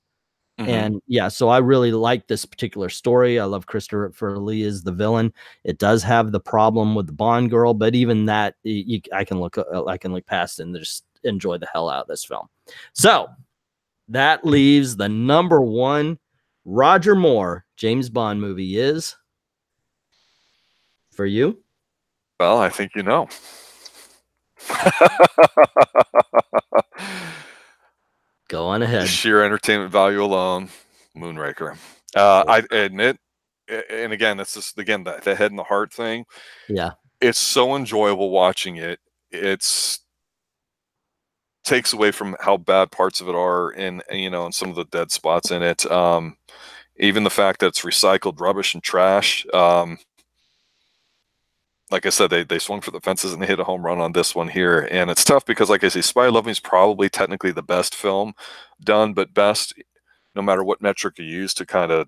And so I really like this particular story. I love Christopher Lee as the villain. It does have the problem with the Bond girl, but even that, I can look past and just enjoy the hell out of this film. So that leaves the number 1 Roger Moore James Bond movie is for you. Well, I think you know. Go on ahead. Sheer entertainment value alone, Moonraker. I admit, and again, that's just the head and the heart thing. Yeah, it's so enjoyable watching it. Takes away from how bad parts of it are, and some of the dead spots in it. Even the fact that it's recycled rubbish and trash. Like I said, they swung for the fences and they hit a home run on this one here. And it's tough because, like I say, Spy Love Me is probably technically the best film done, but best, no matter what metric you use to kind of,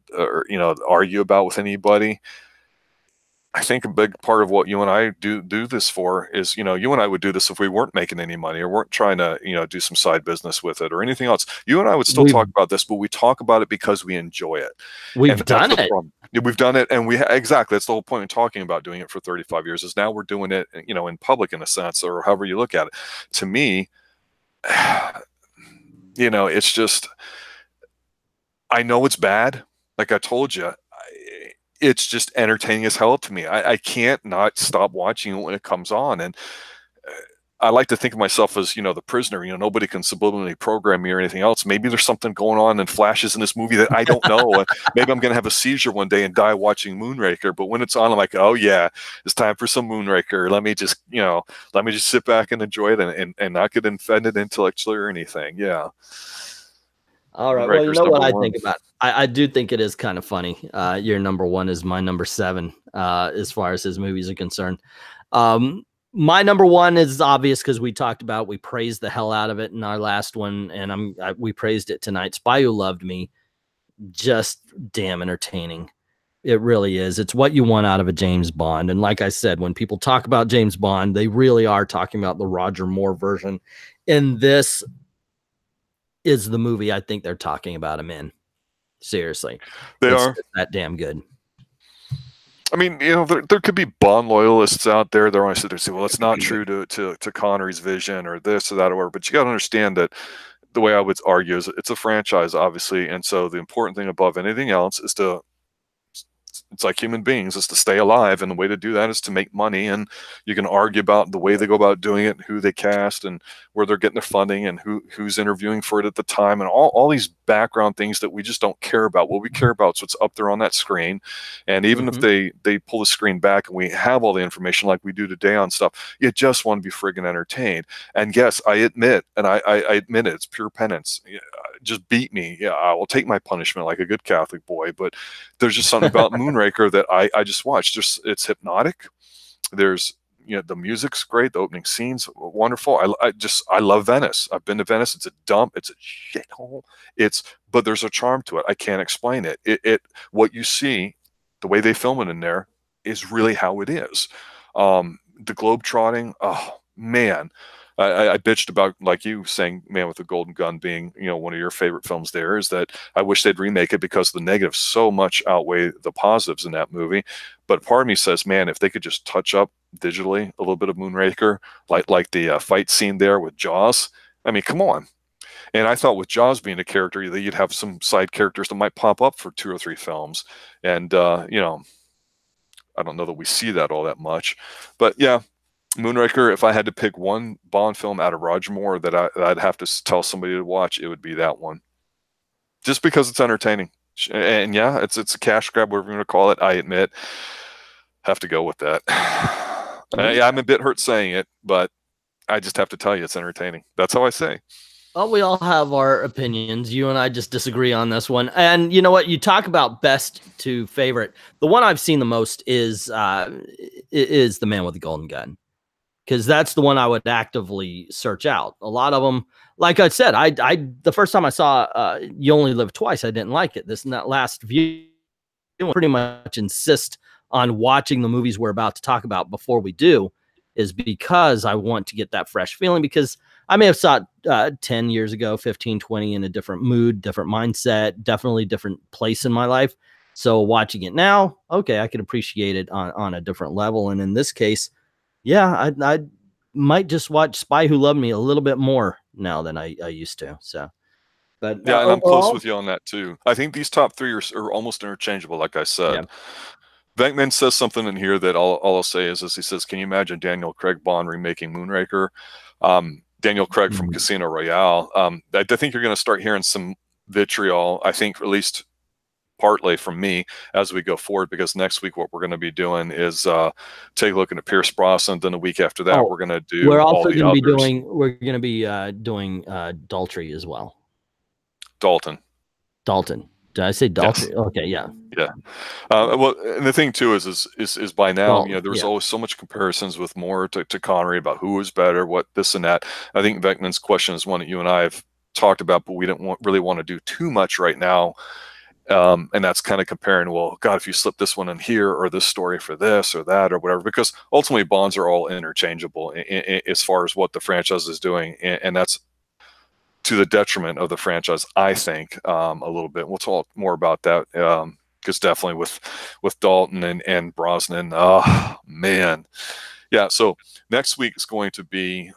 argue about with anybody. I think a big part of what you and I do this for is, you and I would do this if we weren't making any money or weren't trying to, do some side business with it or anything else. You and I would still talk about this, but we talk about it because we enjoy it. We've done it. We've done it, and exactly. That's the whole point of talking about doing it for 35 years. Is now we're doing it, in public in a sense, or however you look at it. To me, it's just, I know it's bad. Like I told you, it's just entertaining as hell to me. I can't not stop watching it when it comes on. And I like to think of myself as, the prisoner. Nobody can subliminally program me or anything else. Maybe there's something going on and flashes in this movie that I don't know. And maybe I'm going to have a seizure one day and die watching Moonraker. But when it's on, I'm like, oh yeah, it's time for some Moonraker. Let me just sit back and enjoy it and not get offended intellectually or anything. Yeah. All right. Well, you know what I think about it? I do think it is kind of funny. Your number 1 is my number 7, as far as his movies are concerned. My number 1 is obvious because we praised the hell out of it in our last one, and we praised it tonight. Spy Who Loved Me, just damn entertaining. It really is. It's what you want out of a James Bond. And like I said, when people talk about James Bond, they really are talking about the Roger Moore version. And this is the movie I think they're talking about him in. Seriously. It's that damn good. I mean, there could be Bond loyalists out there. They're only sit there and say, well, it's not true to Connery's vision or this or that or whatever. But you got to understand that the way I would argue is it's a franchise, obviously. And so the important thing above anything else is to it's like human beings, is to stay alive, and the way to do that is to make money. And you can argue about the way they go about doing it, and who they cast, and where they're getting their funding, and who's interviewing for it at the time, and all these background things that we just don't care about. What we care about is what's up there on that screen. And even if they pull the screen back and we have all the information like we do today on stuff, you just want to be friggin' entertained. And yes, I admit, and I admit it, it's pure penance. Just beat me. Yeah, I will take my punishment like a good Catholic boy. But there's just something about Moonraker that I just watched. Just, it's hypnotic. There's, the music's great. The opening scene's wonderful. I love Venice. I've been to Venice. It's a dump. It's a shithole. But there's a charm to it. I can't explain it. What you see, the way they film it in there, is really how it is. The globe trotting. Oh man. I bitched about, like you saying, Man with the Golden Gun being, one of your favorite films. There is that I wish they'd remake it because the negatives so much outweigh the positives in that movie. But part of me says, man, if they could just touch up digitally a little bit of Moonraker, like the fight scene there with Jaws. I mean, come on. And I thought with Jaws being a character, that you'd have some side characters that might pop up for 2 or 3 films. And, I don't know that we see that all that much. But yeah, Moonraker, if I had to pick one Bond film out of Roger Moore that I'd have to tell somebody to watch, it would be that one. Just because it's entertaining. And yeah, it's a cash grab, whatever you want to call it. I admit, have to go with that. Yeah, I'm a bit hurt saying it, but I just have to tell you it's entertaining. That's how I say. Well, we all have our opinions. You and I just disagree on this one. And you know what? You talk about best to favorite. The one I've seen the most is The Man with the Golden Gun, because that's the one I would actively search out. A lot of them, like I said, I the first time I saw You Only Live Twice, I didn't like it. This and that last view pretty much insist on watching the movies we're about to talk about before we do, is because I want to get that fresh feeling, because I may have saw it 10 years ago, 15, 20 in a different mood, different mindset, definitely different place in my life. So watching it now, okay, I can appreciate it on a different level. And in this case, yeah, I might just watch Spy Who Loved Me a little bit more now than I used to. So, but yeah, and I'm close with you on that too. I think these top 3 are almost interchangeable, like I said. Yeah. Venkman says something in here that all I'll say is he says, can you imagine Daniel Craig Bond remaking Moonraker? Daniel Craig from Casino Royale. I think you're going to start hearing some vitriol, I think, at least partly from me, as we go forward, because next week what we're going to be doing is take a look at Pierce Brosnan. Then the week after that, we're going to do. We're also going to be doing. We're going to be doing Daltrey as well. Dalton. Did I say Daltrey? Yes. Okay, yeah. Yeah. Well, and the thing too is by now, there's always so much comparisons with Moore to Connery about who is better, what this and that. I think Venkman's question is one that you and I have talked about, but we didn't really want to do too much right now. And that's kind of comparing, well, God, if you slip this one in here, or this story for this or that or whatever, because ultimately Bonds are all interchangeable as far as what the franchise is doing, and that's to the detriment of the franchise, I think, a little bit. We'll talk more about that, because definitely with Dalton and Brosnan, oh man, yeah. So next week is going to be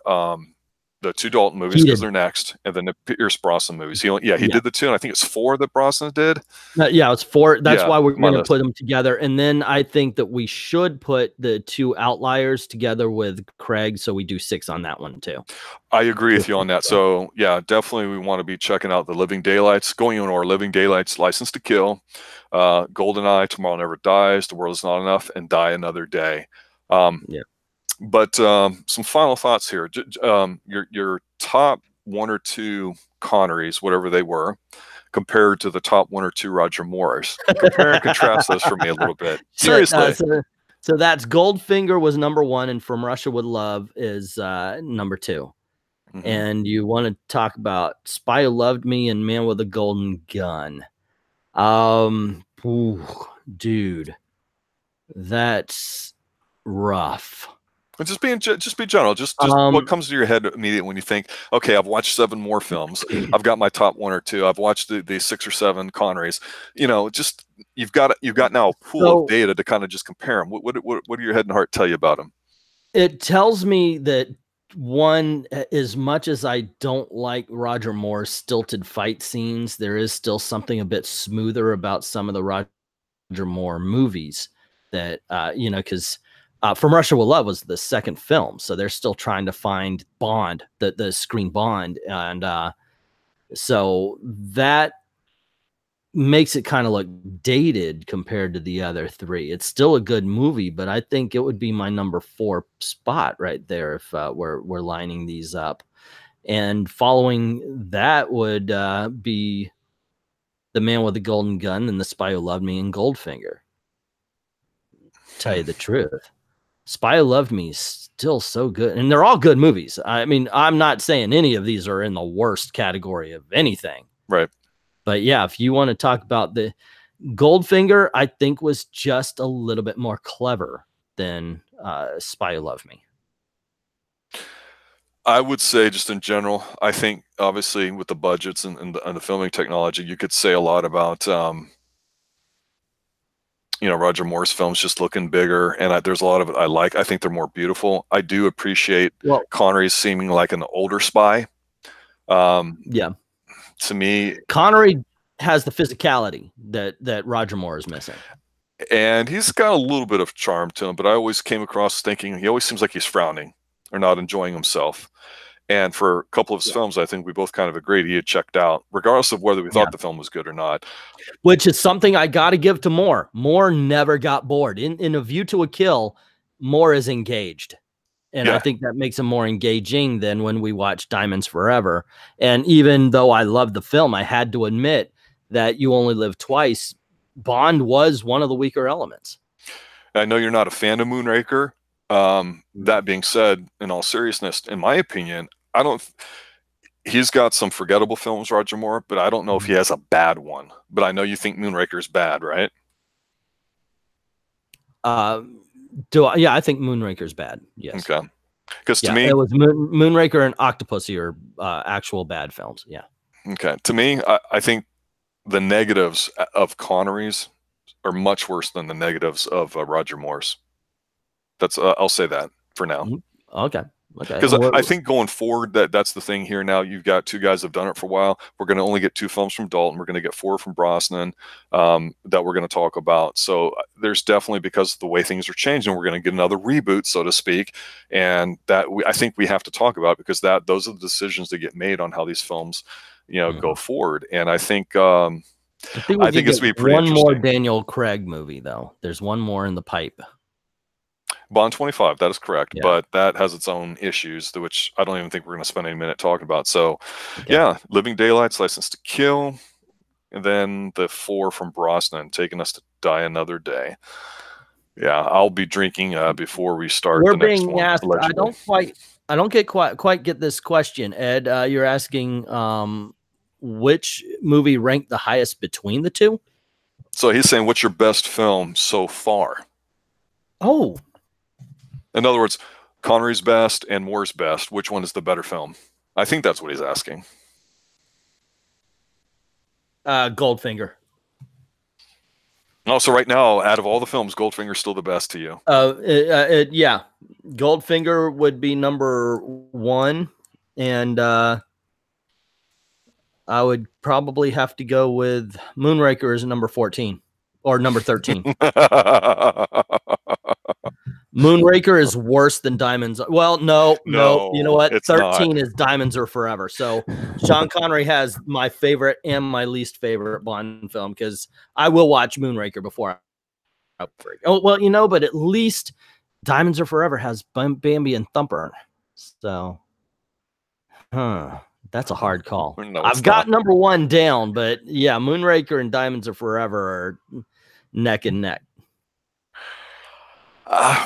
the 2 Dalton movies, because they're next, and then the Pierce Brosnan movies. He did the 2, and I think it's 4 that Brosnan did. Yeah, it's 4. That's why we're going to put them together. And then I think that we should put the 2 Outliers together with Craig, so we do 6 on that one too. I agree with you on that. So yeah, definitely we want to be checking out the Living Daylights, going on our Living Daylights, License to Kill, GoldenEye, Tomorrow Never Dies, The World Is Not Enough, and Die Another Day. Yeah. But some final thoughts here. Your top 1 or 2 Connerys, whatever they were, compared to the top 1 or 2 Roger Moores. Compare and contrast those for me a little bit. Seriously. So that's Goldfinger was number 1, and From Russia with Love is number 2. Mm-hmm. And you want to talk about Spy Who Loved Me and Man with a Golden Gun. Dude, that's rough. Just be general. Just what comes to your head immediately when you think, okay, I've watched 7 more films. I've got my top 1 or 2. I've watched the 6 or 7 Connerys. Just you've got now a pool of data to kind of just compare them. What do your head and heart tell you about them? It tells me that, one, as much as I don't like Roger Moore's stilted fight scenes, there is still something a bit smoother about some of the Roger Moore movies that you know, because From Russia with Love was the second film, so they're still trying to find Bond, the screen Bond, and so that makes it kind of look dated compared to the other three. It's still a good movie, but I think it would be my number 4 spot right there if we're lining these up. And following that would be The Man with the Golden Gun and The Spy Who Loved Me and Goldfinger. Tell you the truth, Spy Who Loved Me is still so good, and they're all good movies. I mean, I'm not saying any of these are in the worst category of anything, Right. but yeah, if you want to talk about the Goldfinger, I think was just a little bit more clever than Spy Who Loved Me. I would say, just in general, I think obviously with the budgets and the filming technology, you could say a lot about you know, Roger Moore's films just looking bigger, and there's a lot of it I like. I think they're more beautiful. I do appreciate Connery seeming like an older spy. Yeah, to me, Connery has the physicality that Roger Moore is missing, and he's got a little bit of charm to him. But I always came across thinking he always seems like he's frowning or not enjoying himself. And for a couple of his films, I think we both kind of agreed he had checked out, regardless of whether we thought the film was good or not. Which is something I got to give to Moore. Moore never got bored. In A View to a Kill, Moore is engaged. And I think that makes him more engaging than when we watch Diamonds Forever. And even though I love the film, I had to admit that You Only Live Twice, Bond was one of the weaker elements. I know you're not a fan of Moonraker. That being said, in all seriousness, in my opinion, he's got some forgettable films, Roger Moore, but I don't know if he has a bad one. But I know you think Moonraker is bad, right? Yeah, I think Moonraker's bad. Yes. Okay. Because to me, it was Moonraker and Octopussy are actual bad films. Yeah. Okay. To me, I think the negatives of Connery's are much worse than the negatives of Roger Moore's. That's I'll say that for now. Okay. Because I think going forward, that's the thing here now. You've got two guys that have done it for a while. We're going to only get 2 films from Dalton. We're going to get 4 from Brosnan that we're going to talk about. So there's definitely, because of the way things are changing, we're going to get another reboot, so to speak. And that I think we have to talk about, because those are the decisions that get made on how these films, you know, go forward. And I think I think it's going to be pretty interesting. One more Daniel Craig movie, though. There's one more in the pipe. Bond 25, that is correct, but that has its own issues, which I don't even think we're going to spend any minute talking about. So, yeah, Living Daylights, License to Kill, and then the 4 from Brosnan, Taking Us to Die Another Day. Yeah, I'll be drinking before we start. We're being asked. Allegedly. I don't quite get this question, Ed. You're asking which movie ranked the highest between the two? So he's saying, what's your best film so far? Oh. In other words, Connery's best and Moore's best. Which one is the better film? I think that's what he's asking. Goldfinger. Oh, so right now, out of all the films, Goldfinger's still the best to you? Yeah. Goldfinger would be number 1, and I would probably have to go with Moonraker as number 14 or number 13. Moonraker is worse than Diamonds. Well, no. You know what? 13 is Diamonds Are Forever. So Sean Connery has my favorite and my least favorite Bond film, because I will watch Moonraker before I. Oh, well, you know, but at least Diamonds Are Forever has Bambi and Thumper. So, that's a hard call. No, I've got number 1 down, but yeah, Moonraker and Diamonds Are Forever are neck and neck.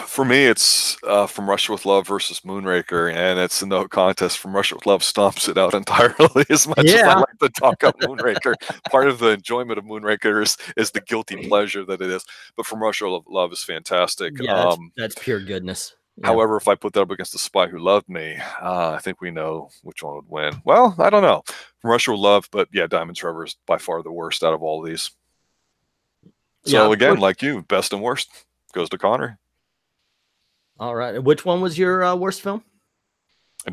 For me, it's From Russia with Love versus Moonraker, and it's no contest. From Russia with Love stomps it out entirely. As much as I like to talk about Moonraker, part of the enjoyment of Moonraker is the guilty pleasure that it is. But From Russia with Love is fantastic. Yeah, that's pure goodness. Yeah. However, if I put that up against The Spy Who Loved Me, I think we know which one would win. Well, I don't know. From Russia with Love, but yeah, Diamonds Forever is by far the worst out of all of these. So again, like you, best and worst goes to Connery. All right. Which one was your worst film?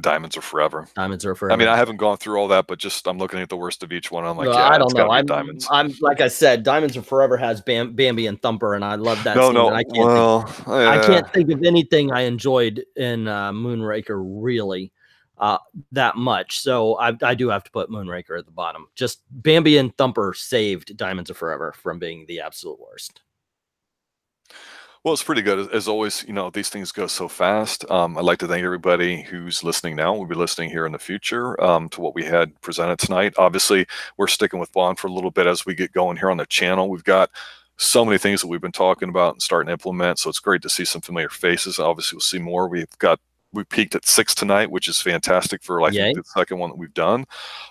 Diamonds Are Forever. Diamonds Are I mean, Forever. I haven't gone through all that, but just I'm looking at the worst of each one. I'm like, Well, yeah, I it's don't got know. to be Diamonds. I'm like I said, Diamonds Are Forever has Bambi and Thumper, and I love that No, scene. no. And Well, I yeah. can't think of anything I enjoyed in Moonraker really that much. So I do have to put Moonraker at the bottom. Just Bambi and Thumper saved Diamonds Are Forever from being the absolute worst. Well, it's pretty good. As always, you know, these things go so fast. I'd like to thank everybody who's listening now. We'll be listening here in the future to what we had presented tonight. Obviously, we're sticking with Bond for a little bit as we get going here on the channel. We've got so many things that we've been talking about and starting to implement, so it's great to see some familiar faces. Obviously, we'll see more. We peaked at 6 tonight, which is fantastic for, I think, Yay. the second one that we've done.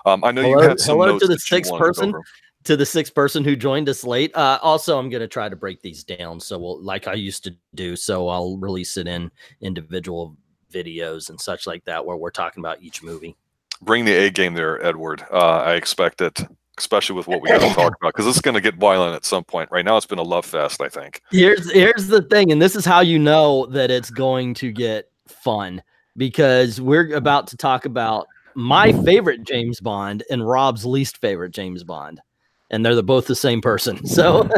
I know you Hello, had some hello notes to the that you sixth wanted to go person. over. To the sixth person who joined us late. Also, I'm going to try to break these down. So like I used to do. So I'll release it in individual videos and such like that, where we're talking about each movie. Bring the A game there, Edward. I expect it, especially with what we got to talk about, because it's going to get violent at some point. Right now, it's been a love fest, I think. Here's the thing, and this is how you know that it's going to get fun, because we're about to talk about my favorite James Bond and Rob's least favorite James Bond, and they're both the same person. So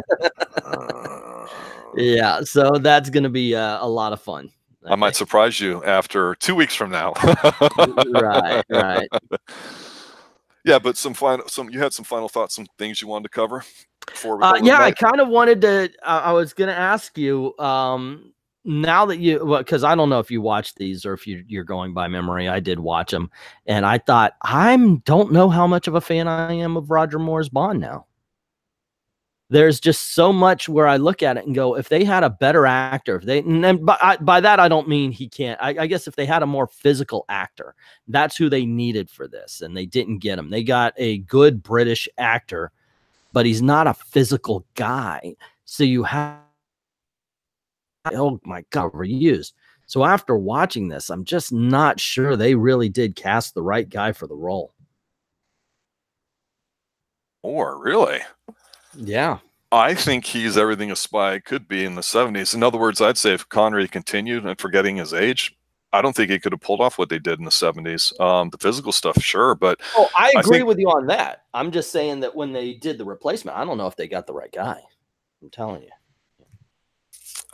yeah, so that's going to be a lot of fun. I might surprise you after 2 weeks from now. Right. Yeah, but you had some final thoughts, some things you wanted to cover before we call yeah, I it kind of wanted to. I was going to ask you now that because I don't know if you watched these or if you're going by memory. I did watch them, and I thought don't know how much of a fan I am of Roger Moore's Bond now. There's just so much where I look at it and go, if they had a better actor, if they, and by that I don't mean he can't. I guess if they had a more physical actor, that's who they needed for this, and they didn't get him. They got a good British actor, but he's not a physical guy. So you have, oh my God, reused. So after watching this, I'm just not sure they really did cast the right guy for the role. Or really? Yeah. I think he's everything a spy could be in the 70s. In other words, I'd say if Connery continued and forgetting his age, I don't think he could have pulled off what they did in the 70s. The physical stuff, sure, but I agree with you on that. I'm just saying that when they did the replacement, I don't know if they got the right guy. I'm telling you.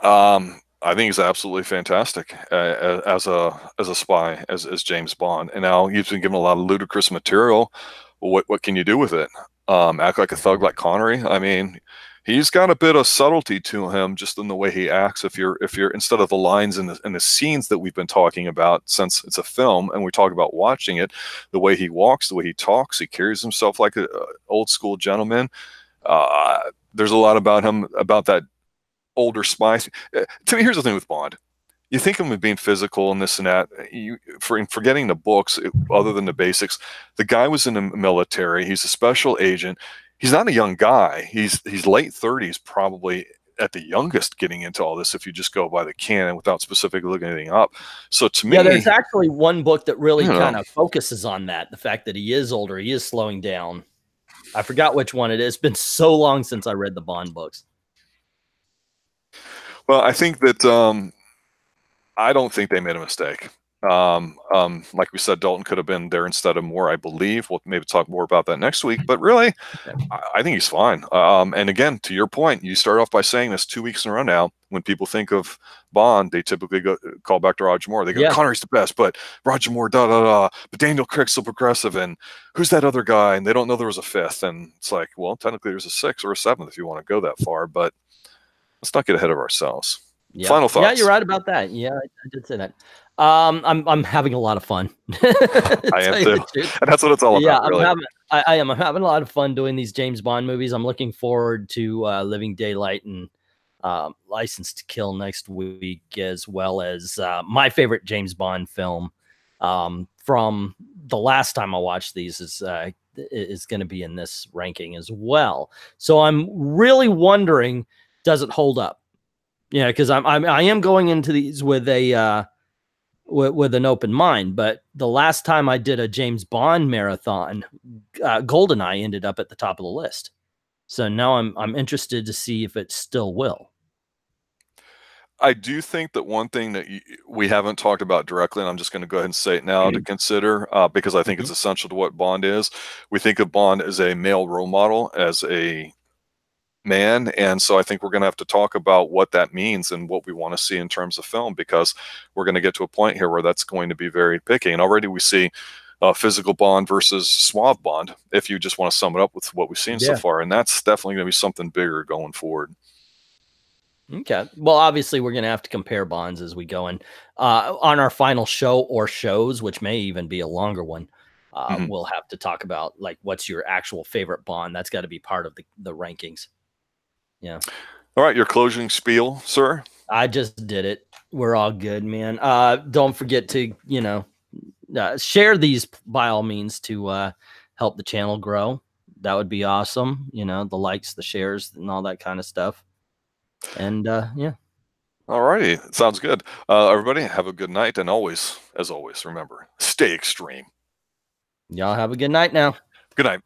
I think he's absolutely fantastic as a spy, as James Bond. And now he's been given a lot of ludicrous material. What can you do with it? Act like a thug like Connery? I mean, he's got a bit of subtlety to him just in the way he acts. If you're instead of the lines and the scenes that we've been talking about, since it's a film and we talk about watching it, the way he walks, the way he talks, he carries himself like a old school gentleman. There's a lot about him, about that older spy. To me, here's the thing with Bond. You think of him as being physical and this and that. Forgetting the books, other than the basics, the guy was in the military. He's a special agent. He's not a young guy. He's late 30s, probably at the youngest, getting into all this. If you just go by the canon without specifically looking anything up. So to me, there's actually one book that really kind of focuses on that. The fact that he is older, he is slowing down. I forgot which one it is. It's been so long since I read the Bond books. Well, I think that I don't think they made a mistake. Like we said, Dalton could have been there instead of Moore, I believe. We'll maybe talk more about that next week. But really, I think he's fine. And again, to your point, you start off by saying this 2 weeks in a row now. When people think of Bond, they typically call back to Roger Moore. They go, Connery's the best, but Roger Moore, but Daniel Craig's so progressive, and who's that other guy? And they don't know there was a fifth. And it's like, well, technically there's a sixth or a seventh if you want to go that far. But let's not get ahead of ourselves. Yeah. Final thoughts. Yeah, you're right about that. Yeah, I did say that. I'm having a lot of fun. I am too. And that's what it's all about. Yeah, really. I'm having a lot of fun doing these James Bond movies. I'm looking forward to Living Daylight and License to Kill next week, as well as my favorite James Bond film from the last time I watched these is going to be in this ranking as well. So I'm really wondering, does it hold up? Yeah, because I am going into these with a with an open mind. But the last time I did a James Bond marathon, GoldenEye ended up at the top of the list. So now I'm interested to see if it still will. I do think that one thing that we haven't talked about directly, and I'm just going to go ahead and say it now to consider, because I think it's essential to what Bond is. We think of Bond as a male role model, as a man, and so I think we're going to have to talk about what that means and what we want to see in terms of film, because we're going to get to a point here where that's going to be very picky. And already we see physical Bond versus suave Bond, if you just want to sum it up with what we've seen so far, and that's definitely going to be something bigger going forward. Okay. Well, obviously, we're going to have to compare bonds as we go. And on our final show or shows, which may even be a longer one, we'll have to talk about like what's your actual favorite bond. That's got to be part of the rankings. Yeah. All right, your closing spiel, sir. I just did it. We're all good, man. Don't forget to, share these by all means to help the channel grow. That would be awesome. You know, the likes, the shares, and all that kind of stuff. And yeah. All righty. Sounds good. Everybody, have a good night. And always, as always, remember, stay extreme. Y'all have a good night now. Good night.